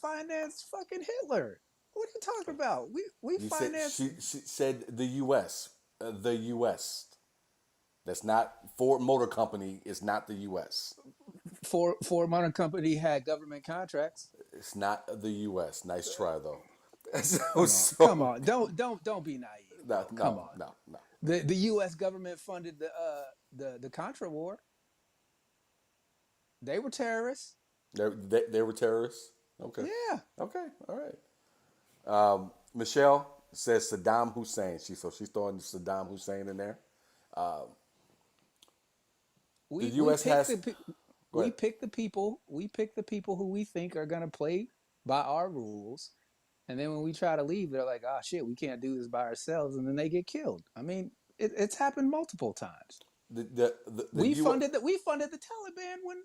financed fucking Hitler. What are you talking about? We you said financed she said the U.S. The U.S. That's not Ford Motor Company. Is not the U.S. Ford Motor Company had government contracts. It's not the U.S. Nice try though. so Come on, come so on. Don't be naive, no bro. Come no on. no no. The U.S. government funded the Contra War. They were terrorists. They were terrorists. Okay, Yeah. okay, all right. Michelle says Saddam Hussein. She's throwing Saddam Hussein in there. The We U.S. pick has. the Go ahead. we pick the people who we think are gonna play by our rules, and then when we try to leave, they're like, "Oh shit, we can't do this by ourselves," and then they get killed. I mean, it's happened multiple times. The U. We funded the Taliban when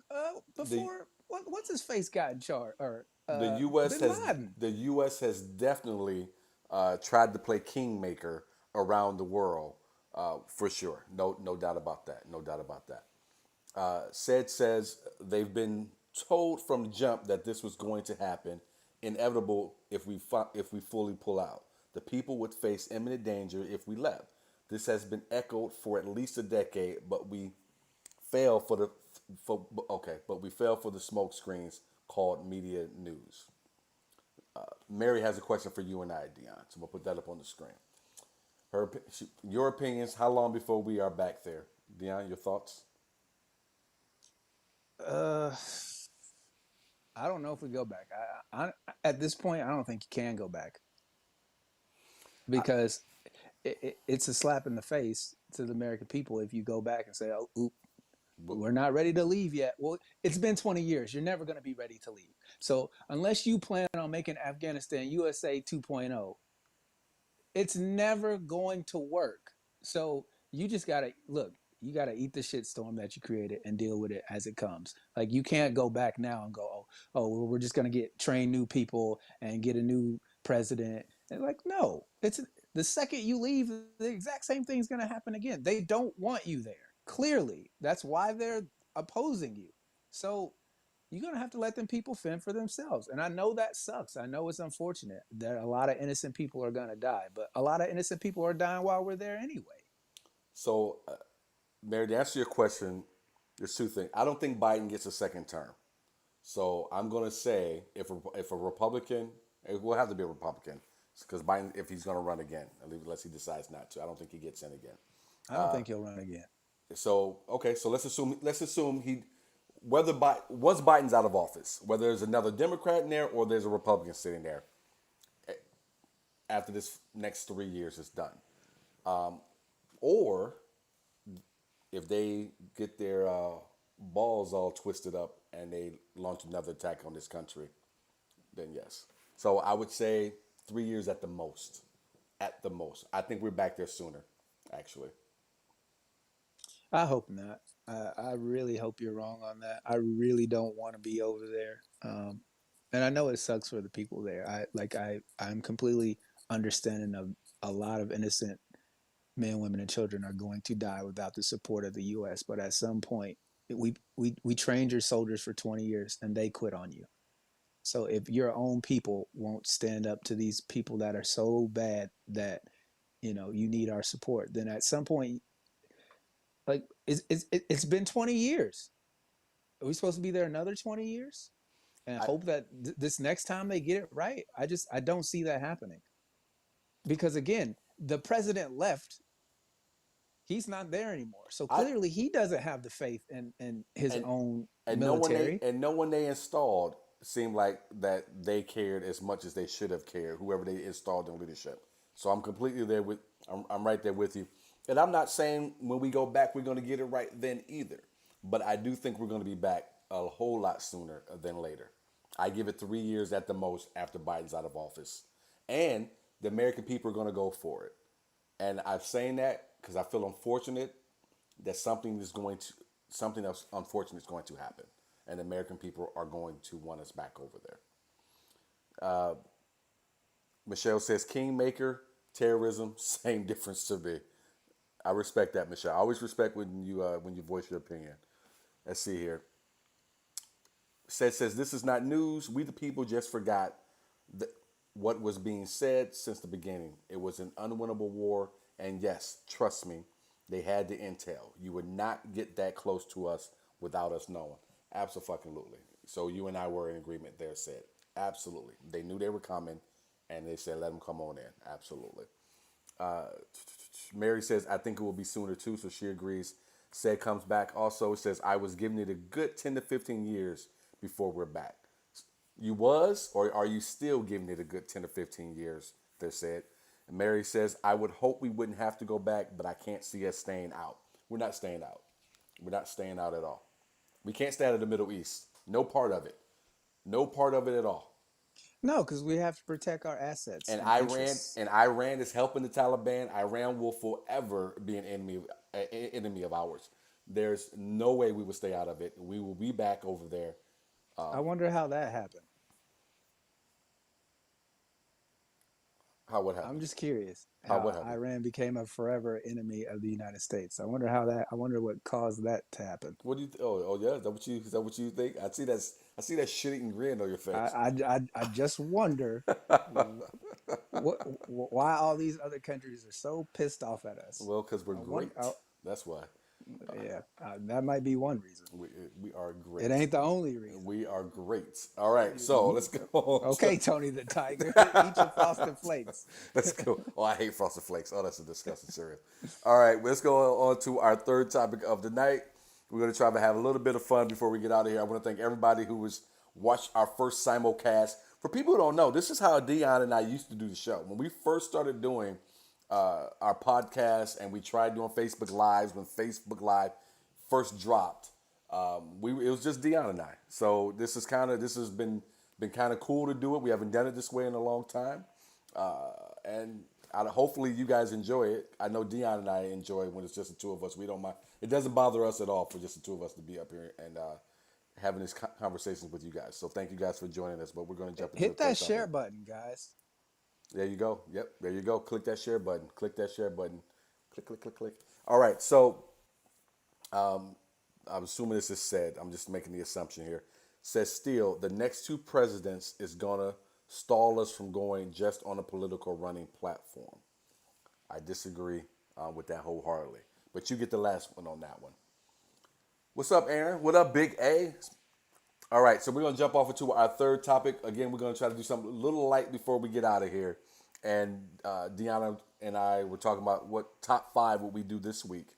The before what's his face got in charge, or the U.S. Bin has Laden. the U.S. has definitely tried to play kingmaker around the world for sure. No doubt about that. No doubt about that. Says they've been told from the jump that this was going to happen, inevitable if we fully pull out. The people would face imminent danger if we left. This has been echoed for at least a decade, but we fail for the but we fail for the smoke screens called media news. Mary has a question for you and I, Dion. So we'll put that up on the screen. Your opinions. How long before we are back there, Dion? Your thoughts? Uh, I don't know if we go back. At this point, I don't think you can go back because it's a slap in the face to the American people if you go back and say, "Oh, oop, we're not ready to leave yet." Well, it's been 20 years. You're never going to be ready to leave. So unless you plan on making Afghanistan USA 2.0, it's never going to work. So you just gotta look. You gotta eat the shitstorm that you created and deal with it as it comes. Like you can't go back now and go, oh, well, we're just gonna get train new people and get a new president. And like, no, it's the second you leave, the exact same thing's gonna happen again. They don't want you there. Clearly, that's why they're opposing you. So you're gonna have to let them people fend for themselves. And I know that sucks. I know it's unfortunate that a lot of innocent people are gonna die, but a lot of innocent people are dying while we're there anyway. So, Mary, to answer your question, there's two things. I don't think Biden gets a second term. So I'm going to say if a Republican, it will have to be a Republican because Biden, if he's going to run again, unless he decides not to, I don't think he gets in again. I don't think he'll run again. So okay, so let's assume he whether once Biden's out of office, whether there's another Democrat in there or there's a Republican sitting there after this next 3 years is done, or if they get their balls all twisted up and they launch another attack on this country, then yes. So I would say 3 years at the most. At the most, I think we're back there sooner, actually. I hope not. I really hope you're wrong on that. I really don't want to be over there. And I know it sucks for the people there. I'm completely understanding of a lot of innocent men, women, and children are going to die without the support of the U.S. But at some point, we trained your soldiers for 20 years and they quit on you. So if your own people won't stand up to these people that are so bad that you need our support, then at some point, like it's been 20 years. Are we supposed to be there another 20 years and I, hope that this next time they get it right? I don't see that happening because again, the president left. He's not there anymore. So I, clearly he doesn't have the faith in his and own and military. no one they installed seemed like that they cared as much as they should have cared. Whoever they installed in leadership. So I'm completely there with. I'm right there with you. And I'm not saying when we go back we're going to get it right then either. But I do think we're going to be back a whole lot sooner than later. I give it 3 years at the most after Biden's out of office, and the American people are going to go for it. And I'm saying that because I feel unfortunate that something else unfortunate is going to happen, and the American people are going to want us back over there. Michelle says kingmaker, terrorism, same difference to me. I respect that, Michelle. I always respect when you voice your opinion. Let's see here. Says this is not news. We the people just forgot the, what was being said since the beginning. It was an unwinnable war, and yes, trust me, they had the intel. You would not get that close to us without us knowing. Absolutely. So you and I were in agreement there. Said absolutely. They knew they were coming, and they said let them come on in. Absolutely. Mary says, I think it will be sooner too, so she agrees. Said comes back also says, I was giving it a good 10 to 15 years before we're back. You was, or are you still giving it a good 10 to 15 years? They said. And Mary says, I would hope we wouldn't have to go back, but I can't see us staying out. We're not staying out. We're not staying out at all. We can't stay out of the Middle East. No part of it. No part of it at all. No, because we have to protect our assets And and interests. Iran is helping the Taliban. Iran will forever be an enemy of ours. There's no way we will stay out of it. We will be back over there. I wonder how that happened. How what I'm happened? just curious How how what happened? Iran became a forever enemy of the United States. I wonder what caused that to happen. What do you? Oh yeah. Is that what you think? I see that shit-eating grin on your face. I just wonder why all these other countries are so pissed off at us. Well, because we're I wonder. great. That's why Yeah, that might be one reason. we we are It great. ain't the only reason. We are great. All right. So let's go on Okay, Tony the Tiger, eat your frosted flakes. let's go. Oh, I hate Frosted Flakes. Oh, that's a disgusting cereal. All right, let's go on to our third topic of the night. We're going to try to have a little bit of fun before we get out of here. I want to thank everybody who was watched our first simulcast. For people who don't know, this is how Dion and I used to do the show. When we first started doing our podcast and we tried doing Facebook Lives when Facebook Live first dropped, we it was just Dion and I. So this has been kind of cool to do it. We haven't done it this way in a long time, and hopefully you guys enjoy it. I know Dion and I enjoy it when it's just the two of us. We don't mind. It doesn't bother us at all for just the two of us to be up here and having these conversations with you guys. So thank you guys for joining us. But we're going to jump into Hit the third that share topic. button, guys. There you go. Yep, there you go. Click that share button. Click that share button. Click, click, click, click. All right. So I'm assuming this is said. I'm just making the assumption here. Says still, the next two presidents is gonna stall us from going just on a political running platform. I disagree with that wholeheartedly. But you get the last one on that one. What's up, Aaron? What up, Big A? All right, so we're gonna jump off into our third topic. Again, we're gonna try to do something a little light before we get out of here. And Deanna and I were talking about what top five would we do this week,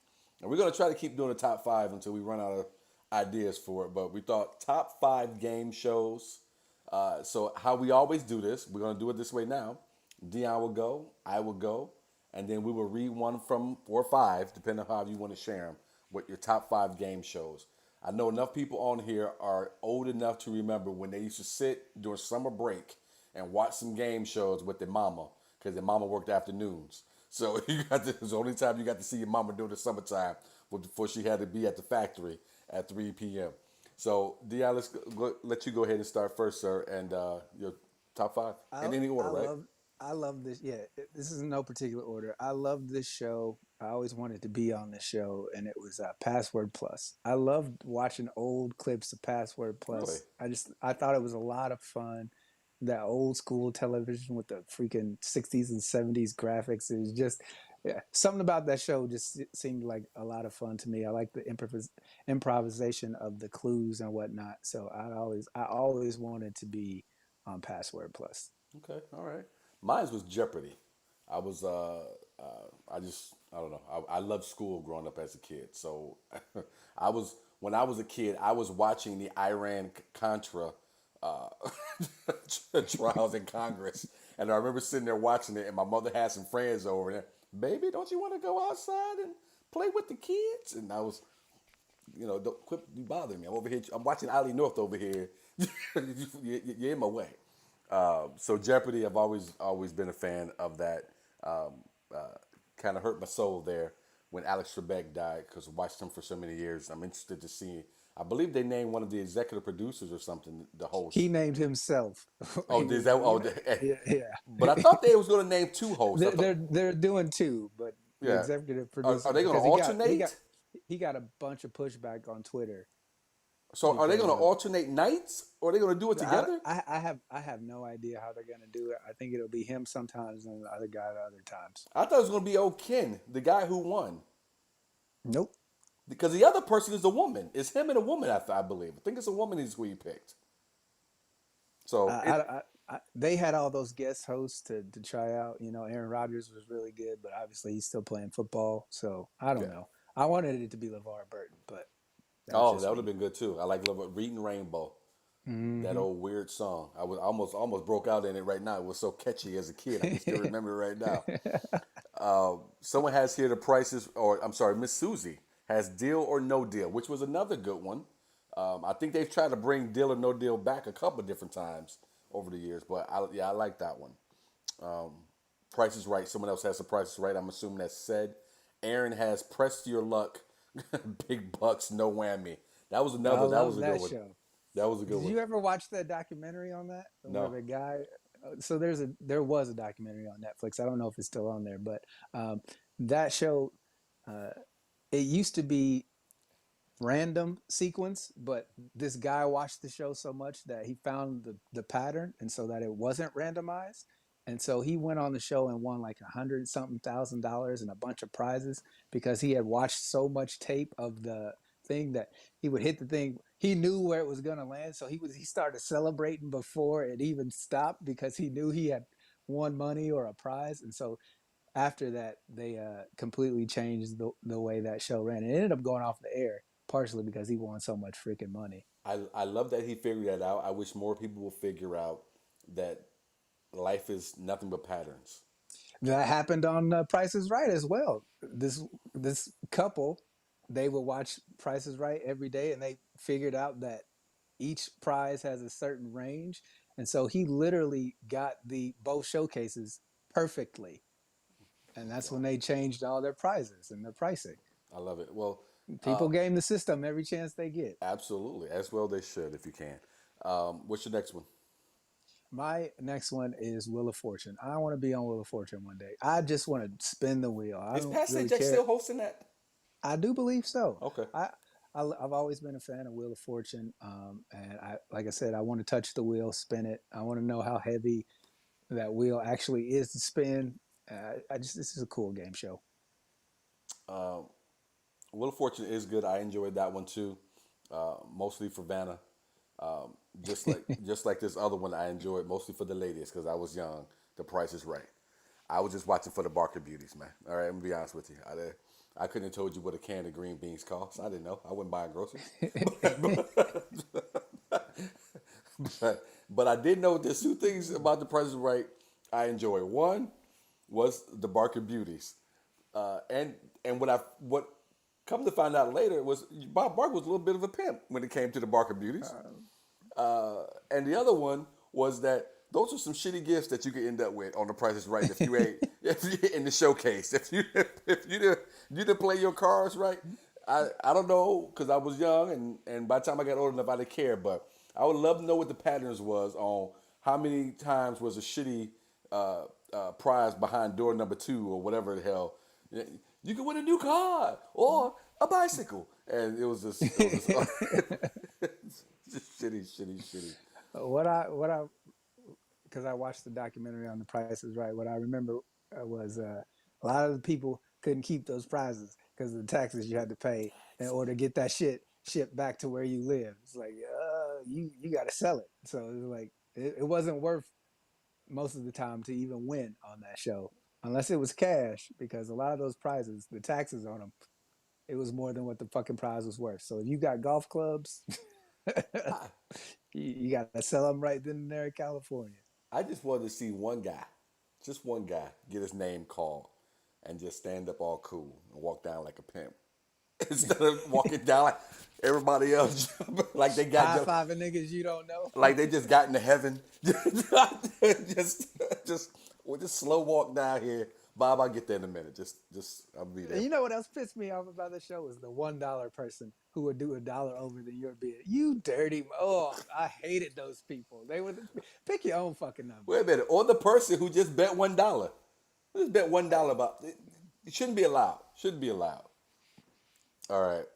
and we're gonna try to keep doing the top five until we run out of ideas for it. But we thought top five game shows. So how we always do this, we're gonna do it this way now. Dion will go, I will go, and then we will read one from 4 or 5, depending on how you want to share them, with your top five game shows. I know enough people on here are old enough to remember when they used to sit during summer break and watch some game shows with their mama because their mama worked afternoons. So it was the only time you got to see your mama during the summertime before she had to be at the factory at 3 p.m. So, Dion, let you go ahead and start first, sir, and your top five I in any I order, right? love I love this. Yeah, this is in no particular order. I love this show. I always wanted to be on this show, and it was Password Plus. I loved watching old clips of Password Really? Plus. I thought it was a lot of fun. That old school television with the freaking 60s and 70s graphics. It was just yeah, something about that show just seemed like a lot of fun to me. I like the improvisation of the clues and whatnot. So I always wanted to be on Password Plus. Okay, all right. Mine was Jeopardy. I was, I don't know. I loved school growing up as a kid. So when I was a kid, I was watching the Iran Contra uh, trials in Congress. And I remember sitting there watching it, and my mother had some friends over there. Baby, don't you want to go outside and play with the kids? And I was, don't quit bothering me. I'm over here. I'm watching Ali North over here. You're in my way. So Jeopardy, I've always been a fan of that. Um, uh, kind of hurt my soul there when Alex Trebek died because I watched him for so many years. I'm interested to see. I believe they named one of the executive producers or something the He host. named himself. Oh, He is was, that? you Oh, know, yeah, but I yeah. thought they was going to name two hosts. I thought, They're doing two, but the yeah. executive Are producer they going to because alternate? he got a bunch of pushback on Twitter So are they going because to of alternate nights, or are they going to do it together? I have no idea how they're gonna do it. I think it'll be him sometimes and the other guy the other times. I thought it was going to be O'Ken, the guy who won. Nope. Because the other person is a woman. It's him and a woman, I believe. I think it's a woman is who he picked. So it. They had all those guest hosts to try out. You know, Aaron Rodgers was really good, but obviously he's still playing football. So I don't Yeah. know. I wanted it to be LeVar Burton, but that's Oh, that just would have me. been good too. I like Reading Rainbow. That Hmm. old weird song. I was almost broke out in it right now. It was so catchy as a kid. I can still remember it right now. Someone has here the prices, or I'm sorry, Miss Susie has Deal or No Deal, which was another good one. I think they've tried to bring Deal or No Deal back a couple of different times over the years, but I like that one. Price is Right. Someone else has the Price is Right. I'm assuming that's said. Aaron has Press Your Luck, Big Bucks, No Whammy. That was I another. That was love a good that one. show. That was a good Did one. you ever watch that documentary on that where No. the guy? So there was a documentary on Netflix. I don't know if it's still on there, but that show uh, it used to be random sequence, but this guy watched the show so much that he found the pattern, and so that it wasn't randomized. And so he went on the show and won like 100 something thousand dollars and a bunch of prizes because he had watched so much tape of the thing that he would hit the thing. He knew where it was gonna land, so he started celebrating before it even stopped because he knew he had won money or a prize. And so after that, they completely changed the way that show ran. It ended up going off the air partially because he won so much freaking money. I love that he figured that out. I wish more people will figure out that life is nothing but patterns. That happened on Price is Right as well. This couple, they would watch Price is Right every day, and they figured out that each prize has a certain range, and so he literally got the both showcases perfectly, and that's when Wow, they changed all their prizes and their pricing. I love it. Well, People game the system every chance they get. absolutely, as well they should if you can. What's your next one? My next one is Wheel of Fortune. I want to be on Wheel of Fortune one day. I just want to spin the wheel. I Is don't Pat really Sajak care. still hosting that? I do believe so. Okay. I, I've always been a fan of Wheel of Fortune, and like I said, I want to touch the wheel, spin it. I want to know how heavy that wheel actually is to spin. This is a cool game show. Wheel of Fortune is good. I enjoyed that one too, mostly for Vanna. Just like this other one, I enjoyed mostly for the ladies because I was young. The Price is Right. I was just watching for the Barker Beauties, man. All right, I'm gonna be honest with you. I couldn't have told you what a can of green beans cost. I didn't know. I wasn't buying groceries. But I did know there's two things about the Price is Right I enjoy. One was the Barker Beauties, and what come to find out later was Bob Barker was a little bit of a pimp when it came to the Barker Beauties. And the other one was that those are some shitty gifts that you could end up with on The Price is Right if you ain't if you in the showcase if you didn't play your cards right. I don't know because I was young and by the time I got old enough, I didn't care. But I would love to know what the patterns was on how many times was a shitty prize behind door number 2 or whatever the hell. You can win a new car or a bicycle, and just shitty, shitty, shitty. What I because I watched the documentary on The Price is Right. What I remember was a lot of the people couldn't keep those prizes because of the taxes you had to pay in order to get that shit shipped back to where you live. It's like you got to sell it. So it was like it wasn't worth most of the time to even win on that show unless it was cash because a lot of those prizes, the taxes on them, it was more than what the fucking prize was worth. So if you got golf clubs, I, you got to sell them right then and there in California. I just wanted to see one guy, just one guy, get his name called and just stand up all cool and walk down like a pimp. Instead of walking down like everybody else, like they High got, fiving niggas you don't know. like they just got into heaven. just, just, we'll just slow walk down here. Bob, I'll get there in a minute. I'll be there. And you know what else pissed me off about the show was the $1 person who would do $1 over than your bid. You dirty. Oh, I hated those people. They would pick your own fucking number. Wait a minute. Or the person who just bet $1. Just bet $1 about it shouldn't be allowed. Shouldn't be allowed. All right.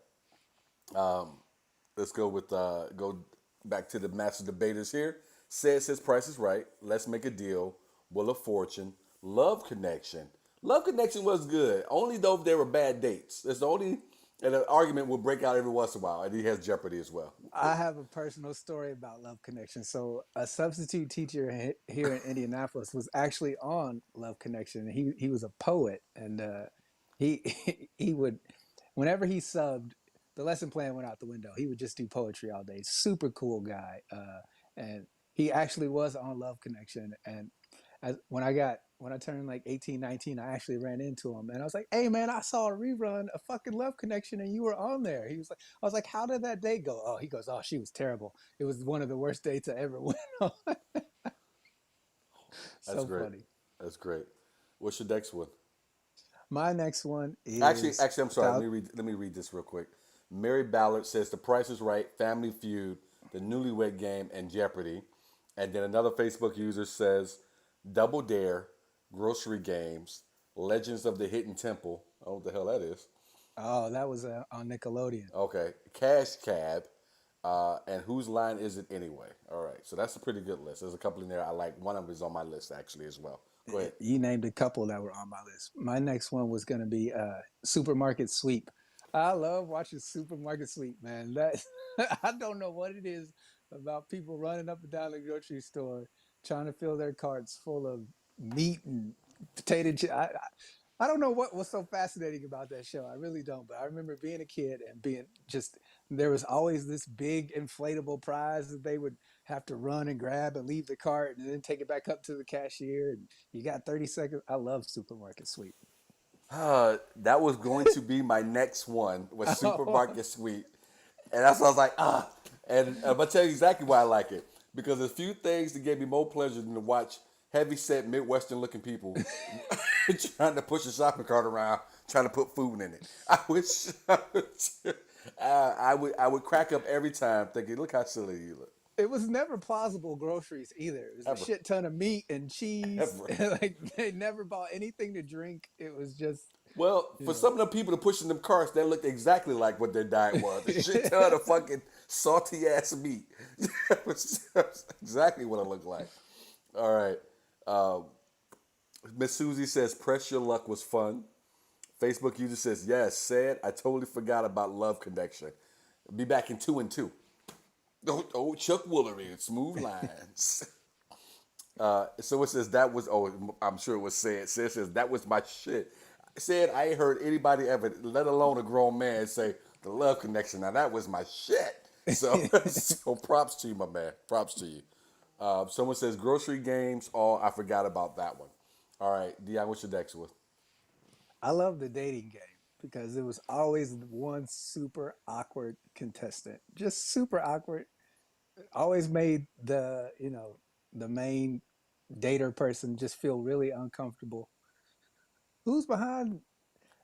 Let's go with go back to the master debaters here. Says Price is Right. Let's make a deal. Wheel of Fortune. Love Connection. Love Connection was good. Only though there were bad dates. That's the only and an argument will break out every once in a while. And he has Jeopardy as well. I have a personal story about Love Connection. So a substitute teacher here in Indianapolis was actually on Love Connection. He was a poet, and he would whenever he subbed, the lesson plan went out the window. He would just do poetry all day. Super cool guy, and he actually was on Love Connection. And when I turned like 18, 19, I actually ran into him and I was like, "Hey man, I saw a rerun of fucking Love Connection and you were on there." He was like, I was like, "How did that date go?" Oh, he goes, "Oh, she was terrible. It was one of the worst dates I ever went on." That's So great. funny. That's great. What's your next one? My next one Actually, is actually, I'm sorry. Let me read this real quick. Mary Ballard says The Price is Right, Family Feud, The Newlywed Game, and Jeopardy. And then another Facebook user says Double Dare, Grocery Games, Legends of the Hidden Temple. Oh, what the hell that is? oh, that was on Nickelodeon. Okay, Cash Cab, and Whose Line Is It Anyway? All right, so that's a pretty good list. There's a couple in there I like. One of them is on my list actually as well. Go ahead. You named a couple that were on my list. My next one was going to be Supermarket Sweep. I love watching Supermarket Sweep, man. That I don't know what it is about people running up and down the grocery store trying to fill their carts full of meat and potato chip. I don't know what was so fascinating about that show. I really don't. But I remember being a kid and being just there was always this big inflatable prize that they would have to run and grab and leave the cart and then take it back up to the cashier. And you got 30 seconds. I love Supermarket Sweep. That was going to be my next one was Oh, Supermarket Sweep. And that's why I was like, ah. And I'm going to tell you exactly why I like it. Because there's few things that gave me more pleasure than to watch heavy set Midwestern looking people trying to push a shopping cart around, trying to put food in it. I would crack up every time thinking, look how silly you look. it was never plausible groceries either. It was a Ever. shit ton of meat and cheese. Ever. Like they never bought anything to drink. It was just, Well, you for know. some of the people that pushing them carts, they looked exactly like what their diet was. A shit ton of fucking salty ass meat. That's exactly what it looked like. All right. Miss Susie says, Press Your Luck was fun. Facebook user says, yes, said, I totally forgot about Love Connection. Be back in 2 and 2. Oh, Chuck Woolery, Smooth Lines. So it says that was, oh, I'm sure it was said. Said says that was my shit. Said I ain't heard anybody ever, let alone a grown man, say the Love Connection. Now that was my shit. So, so props to you, my man. Props to you. Someone says grocery games. Oh, I forgot about that one. All right, Dion, what's your next one? I love the dating game because it was always one super awkward contestant. Just super awkward. Always made the main dater person just feel really uncomfortable. Who's behind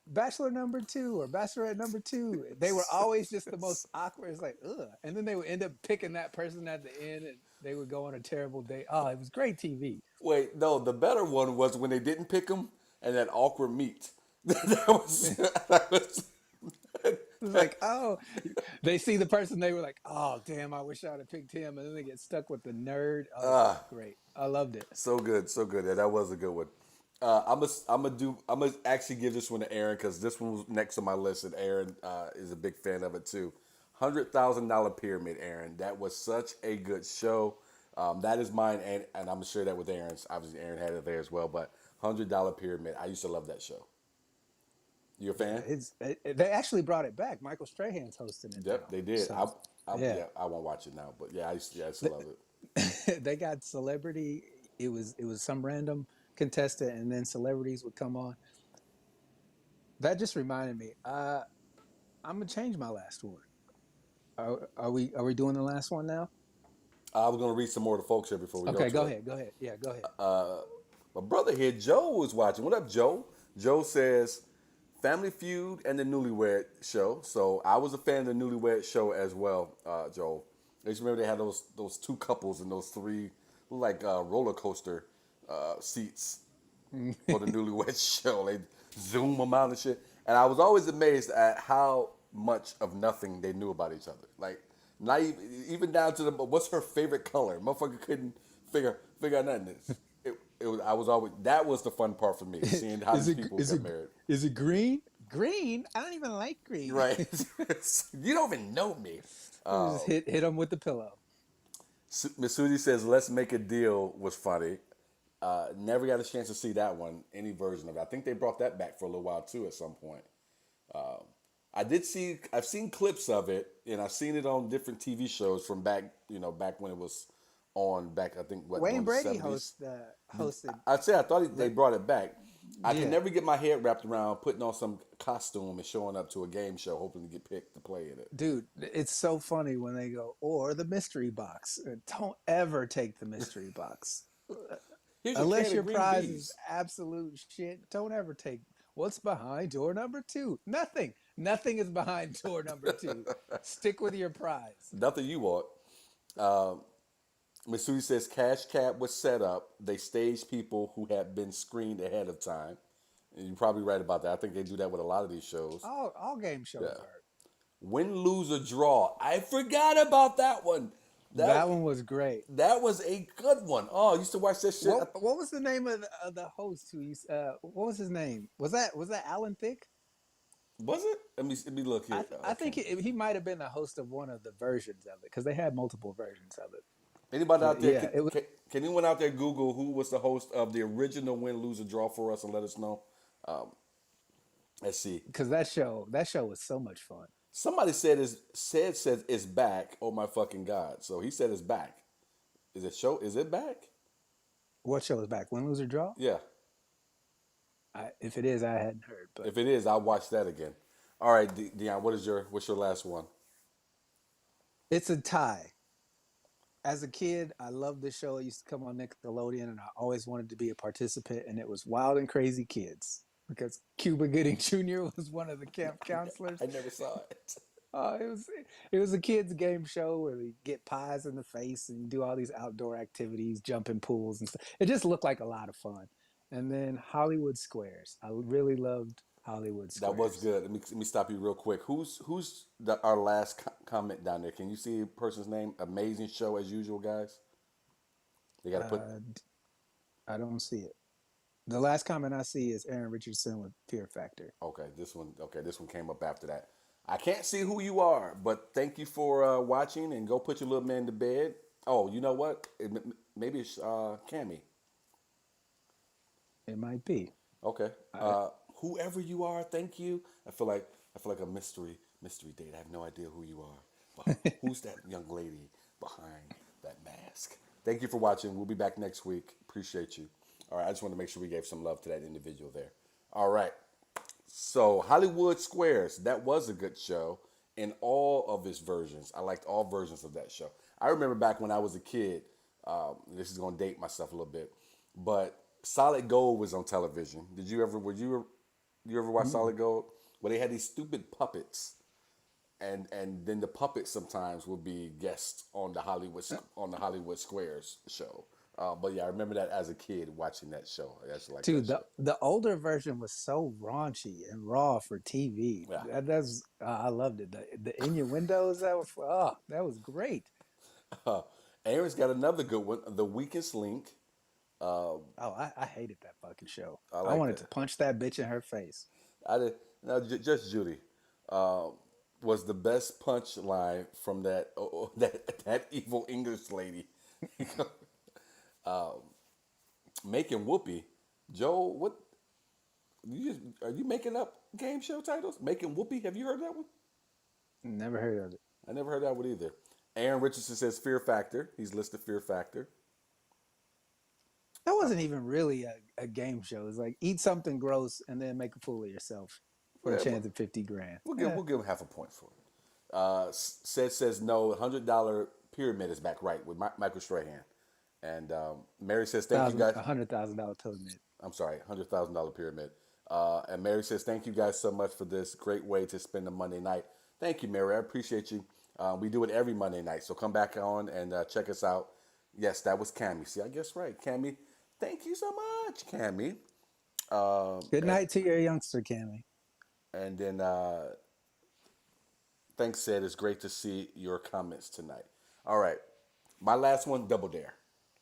Bachelor number two or Bachelorette number two. They were always just the most awkward. It's like, ugh. And then they would end up picking that person at the end and they would go on a terrible date. Oh, it was great TV. Wait, no, the better one was when they didn't pick him and that awkward meet. that was, that was It's like, oh, they see the person, they were like, oh, damn, I wish I would have picked him. And then they get stuck with the nerd. Oh, it was great. I loved it. so good, so good. Yeah, that was a good one. I'm gonna actually give this one to Aaron because this one was next on my list, and Aaron is a big fan of it too. $100,000 Pyramid, Aaron. That was such a good show. That is mine, and I'm gonna share that with Aaron's. Obviously, Aaron had it there as well, but $100 Pyramid. I used to love that show. You a Yeah, fan? they actually brought it back. Michael Strahan's hosting it Yep, now. they did. So, yeah. Yeah, I won't watch it now, but yeah, I used to love it. They got celebrity. It was some random contestant, and then celebrities would come on. That just reminded me. I'm gonna change my last one. Are we doing the last one now? I was gonna read some more of the folks here before we go Okay, go to it. ahead. Go ahead. Yeah, go ahead. My brother here, Joe, was watching. What up, Joe? Joe says Family Feud and the Newlywed Show. So I was a fan of the Newlywed Show as well, Joe. I just remember they had those two couples and those three like roller coaster seats for the Newlywed Show. They zoom them out and shit. And I was always amazed at how much of nothing they knew about each other. Like not even down to the what's her favorite color. Motherfucker couldn't figure out nothing. It was I was always that was the fun part for me seeing how Is these it people is got it married. is it green? Green? I don't even like green. Right, you don't even know me. Just hit them with the pillow. Masudi says, "Let's make a deal" was funny. Never got a chance to see that one, any version of it. I think they brought that back for a little while too at some point. I've seen clips of it, and I've seen it on different TV shows from back, back when it was on back. I think what Wayne during the Brady '70s. hosted. I'd say I thought they brought it back. I can Yeah, never get my head wrapped around putting on some costume and showing up to a game show, hoping to get picked to play in it. dude, it's so funny when they go or the mystery box. Don't ever take the mystery box Here's your unless can of your green prize is beans. absolute shit. Don't ever take what's behind door number two. Nothing. Nothing is behind door number two. Stick with your prize. Nothing you want. Masui says Cash Cab was set up. They staged people who had been screened ahead of time. And you're probably right about that. I think they do that with a lot of these shows. All game shows Yeah. are. Win, lose, or draw. I forgot about that one. That That one was great. that was a good one. Oh, I used to watch that shit. What was the name of the host who used what was his name? Was that Alan Thicke? Was it? Let me look here. I think Okay. he might have been the host of one of the versions of it because they had multiple versions of it. Anybody out But there? yeah, it was Can anyone out there Google who was the host of the original Win, Lose, or Draw for us and let us know? Um, let's see. because that show was so much fun. Somebody says it's back. Oh my fucking god! So he said it's back. Is it back? What show is back? Win, lose, or draw? Yeah. If it is, I hadn't heard. But If it is, I'll watch that again. All right, Dion. What's your last one? it's a tie. As a kid, I loved the show. It used to come on Nickelodeon, and I always wanted to be a participant. And it was Wild and Crazy Kids because Cuba Gooding Jr. was one of the camp counselors. I never saw it. It was a kids game show where they get pies in the face and do all these outdoor activities, jump in pools and stuff. It just looked like a lot of fun. And then Hollywood Squares. I really loved Hollywood That was Squares. good. Let me stop you real quick. Our last comment down there? Can you see a person's name? Amazing show as usual, guys. They got to put. Uh, I don't see it. The last comment I see is Aaron Richardson with Fear Factor. Okay, this one. Okay, this one came up after that. I can't see who you are, but thank you for watching and go put your little man to bed. Oh, you know what? Maybe it's Cammy. It might be. Okay. I, Whoever you are, thank you. I feel like a mystery date. I have no idea who you are. But who's that young lady behind that mask? Thank you for watching. We'll be back next week. Appreciate you. All right. I just want to make sure we gave some love to that individual there. All right. So Hollywood Squares, that was a good show in all of its versions. I liked all versions of that show. I remember back when I was a kid. This is gonna date myself a little bit, but Solid Gold was on television. Did you ever? Were you? You ever watch Mm. Solid Gold? Where they had these stupid puppets, and then the puppets sometimes would be guests on the Hollywood Squares show. But yeah, I remember that as a kid watching that show. I actually like that Dude, show. the older version was so raunchy and raw for TV. Yeah. That's I loved it. The innuendos that was great. Aaron's got another good one, The Weakest Link. Oh, I hated that fucking show. I I like wanted that. to punch that bitch in her face. I did. No, just Judy uh, was the best punchline from that that evil English lady making Whoopi. Joe, what are you making up game show titles? Making Whoopi. Have you heard that one? Never heard of it. I never heard that one either. Aaron Richardson says Fear Factor. He's listed Fear Factor. That wasn't even really a game show. It's like eat something gross and then make a fool of yourself for a Yeah, chance at 50 grand. we'll give him half a point for it. Says no. $100 pyramid is back right with Michael Strahan. And Mary says thank you guys. $100,000 pyramid. I'm sorry, $100,000 pyramid. And Mary says thank you guys so much for this great way to spend a Monday night. Thank you, Mary. I appreciate you. We do it every Monday night, so come back on and check us out. Yes, that was Cammy. See, I guess right, Cammy. Thank you so much, Cammy. Good night to your youngster, Cammy. And then thanks, Sid. It's great to see your comments tonight. All right. My last one, Double Dare.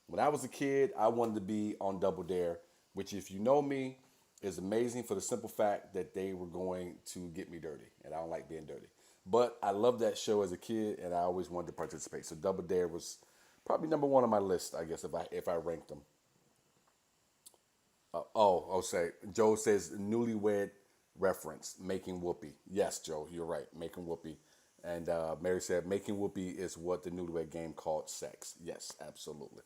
When I was a kid, I wanted to be on Double Dare, which, if you know me, is amazing for the simple fact that they were going to get me dirty, and I don't like being dirty. But I loved that show as a kid, and I always wanted to participate. So Double Dare was probably number one on my list, I guess, if I ranked them. I'll say Joe says newlywed reference, making whoopee. Yes, Joe, you're right, making whoopee. And Mary said making whoopee is what the newlywed game called sex. Yes, absolutely.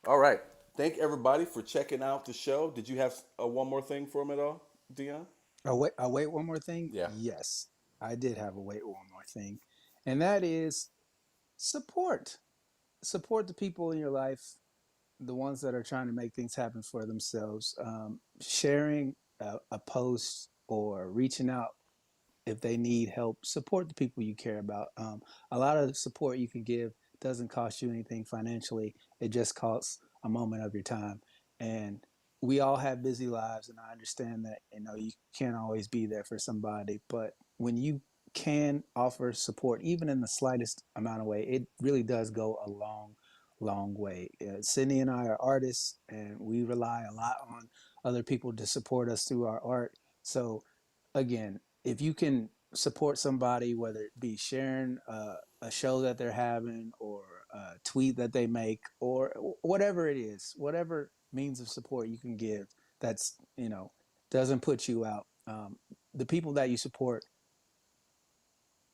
All right. Thank everybody for checking out the show. Did you have one more thing for him at all, Dion? I wait one more thing. Yeah. Yes, I did have a wait one more thing, and that is support. Support the people in your life, the ones that are trying to make things happen for themselves. Sharing a post or reaching out if they need help, support the people you care about. A lot of the support you can give doesn't cost you anything financially. It just costs a moment of your time. And we all have busy lives, and I understand that you can't always be there for somebody. But when you can offer support, even in the slightest amount of way, it really does go a long way. Sydney and I are artists, and we rely a lot on other people to support us through our art. So again, if you can support somebody, whether it be sharing a show that they're having or a tweet that they make or whatever it is, whatever means of support you can give, that's, doesn't put you out. The people that you support,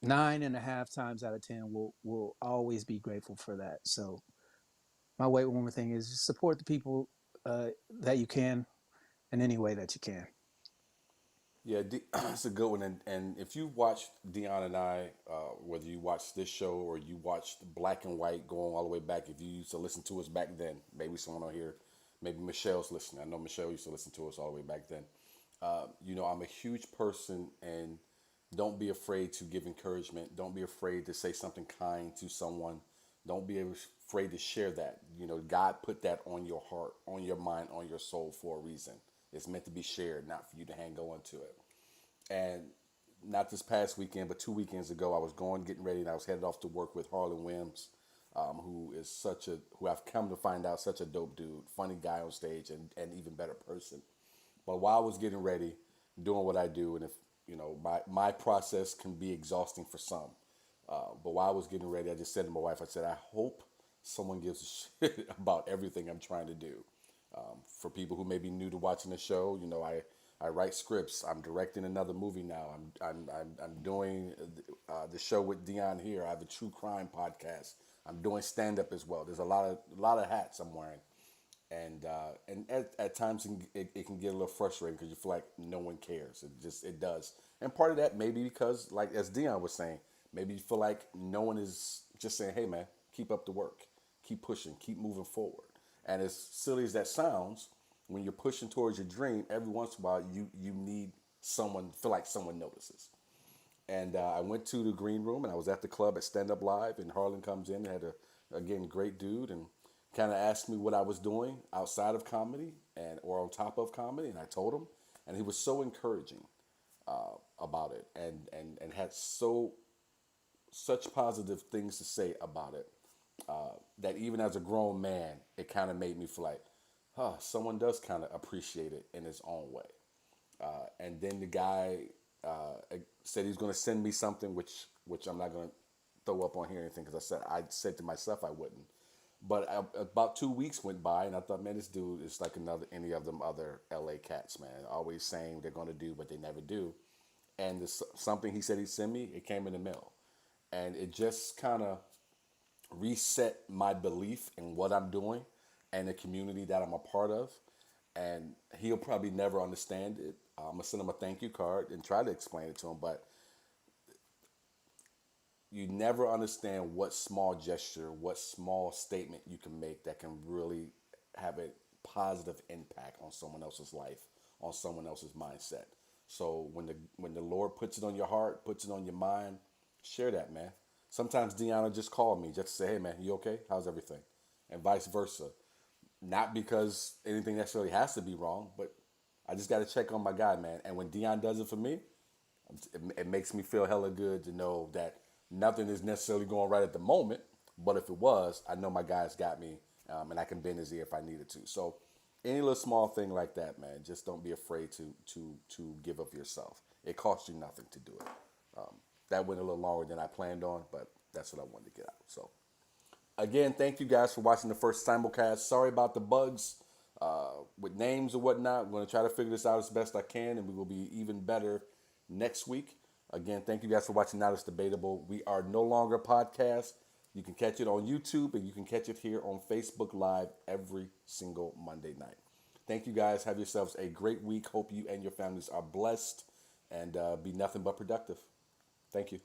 9.5 times out of 10 will always be grateful for that. So my wait one more thing is just support the people that you can in any way that you can. Yeah, it's a good one. And if you watched Dion and I, whether you watched this show or you watched Black and White going all the way back, if you used to listen to us back then, maybe someone on here, maybe Michelle's listening. I know Michelle used to listen to us all the way back then. I'm a huge person, and don't be afraid to give encouragement. Don't be afraid to say something kind to someone. Don't be afraid to share that. God put that on your heart, on your mind, on your soul for a reason. It's meant to be shared, not for you to hang on to it. And not this past weekend, but 2 weekends ago, I was getting ready, and I was headed off to work with Harlan Williams, who I've come to find out, such a dope dude, funny guy on stage, and even better person. But while I was getting ready, doing what I do, and if my process can be exhausting for some. But while I was getting ready, I just said to my wife, I said, I hope someone gives a shit about everything I'm trying to do. For people who may be new to watching the show, I write scripts. I'm directing another movie now. I'm doing the show with Dion here. I have a true crime podcast. I'm doing stand up as well. There's a lot of hats I'm wearing, and at times it can get a little frustrating because you feel like no one cares. It does. And part of that maybe because, like as Dion was saying, maybe you feel like no one is just saying, hey man, keep up the work, keep pushing, keep moving forward. And as silly as that sounds, when you're pushing towards your dream, every once in a while you need someone feel like someone notices. And I went to the green room and I was at the club at Stand Up Live, and Harlan comes in and had a again great dude and kind of asked me what I was doing outside of comedy and or on top of comedy, and I told him, and he was so encouraging about it and had such positive things to say about it that even as a grown man, it kind of made me feel like, someone does kind of appreciate it in his own way. And then the guy said he's going to send me something, which I'm not going to throw up on here or anything because I said to myself I wouldn't. But about 2 weeks went by, and I thought, man, this dude is like any of them other LA cats, man. Always saying they're going to do, but they never do. And something he said he'd send me, it came in the mail, and it just kind of reset my belief in what I'm doing and the community that I'm a part of. And he'll probably never understand it. I'm gonna send him a thank you card and try to explain it to him, but you never understand what small gesture, what small statement you can make that can really have a positive impact on someone else's life, on someone else's mindset. So when the Lord puts it on your heart, puts it on your mind, share that, man. Sometimes Deanna just called me just to say, "Hey, man, you okay? How's everything?" And vice versa. Not because anything necessarily has to be wrong, but I just got to check on my guy, man. And when Dion does it for me, it makes me feel hella good to know that nothing is necessarily going right at the moment. But if it was, I know my guy's got me, and I can bend his ear if I needed to. So any little small thing like that, man, just don't be afraid to give of yourself. It costs you nothing to do it. That went a little longer than I planned on, but that's what I wanted to get out. So again, thank you guys for watching the first simulcast. Sorry about the bugs with names or whatnot. I'm going to try to figure this out as best I can, and we will be even better next week. Again, thank you guys for watching Now It's Debatable. We are no longer a podcast. You can catch it on YouTube, and you can catch it here on Facebook Live every single Monday night. Thank you guys. Have yourselves a great week. Hope you and your families are blessed and be nothing but productive. Thank you.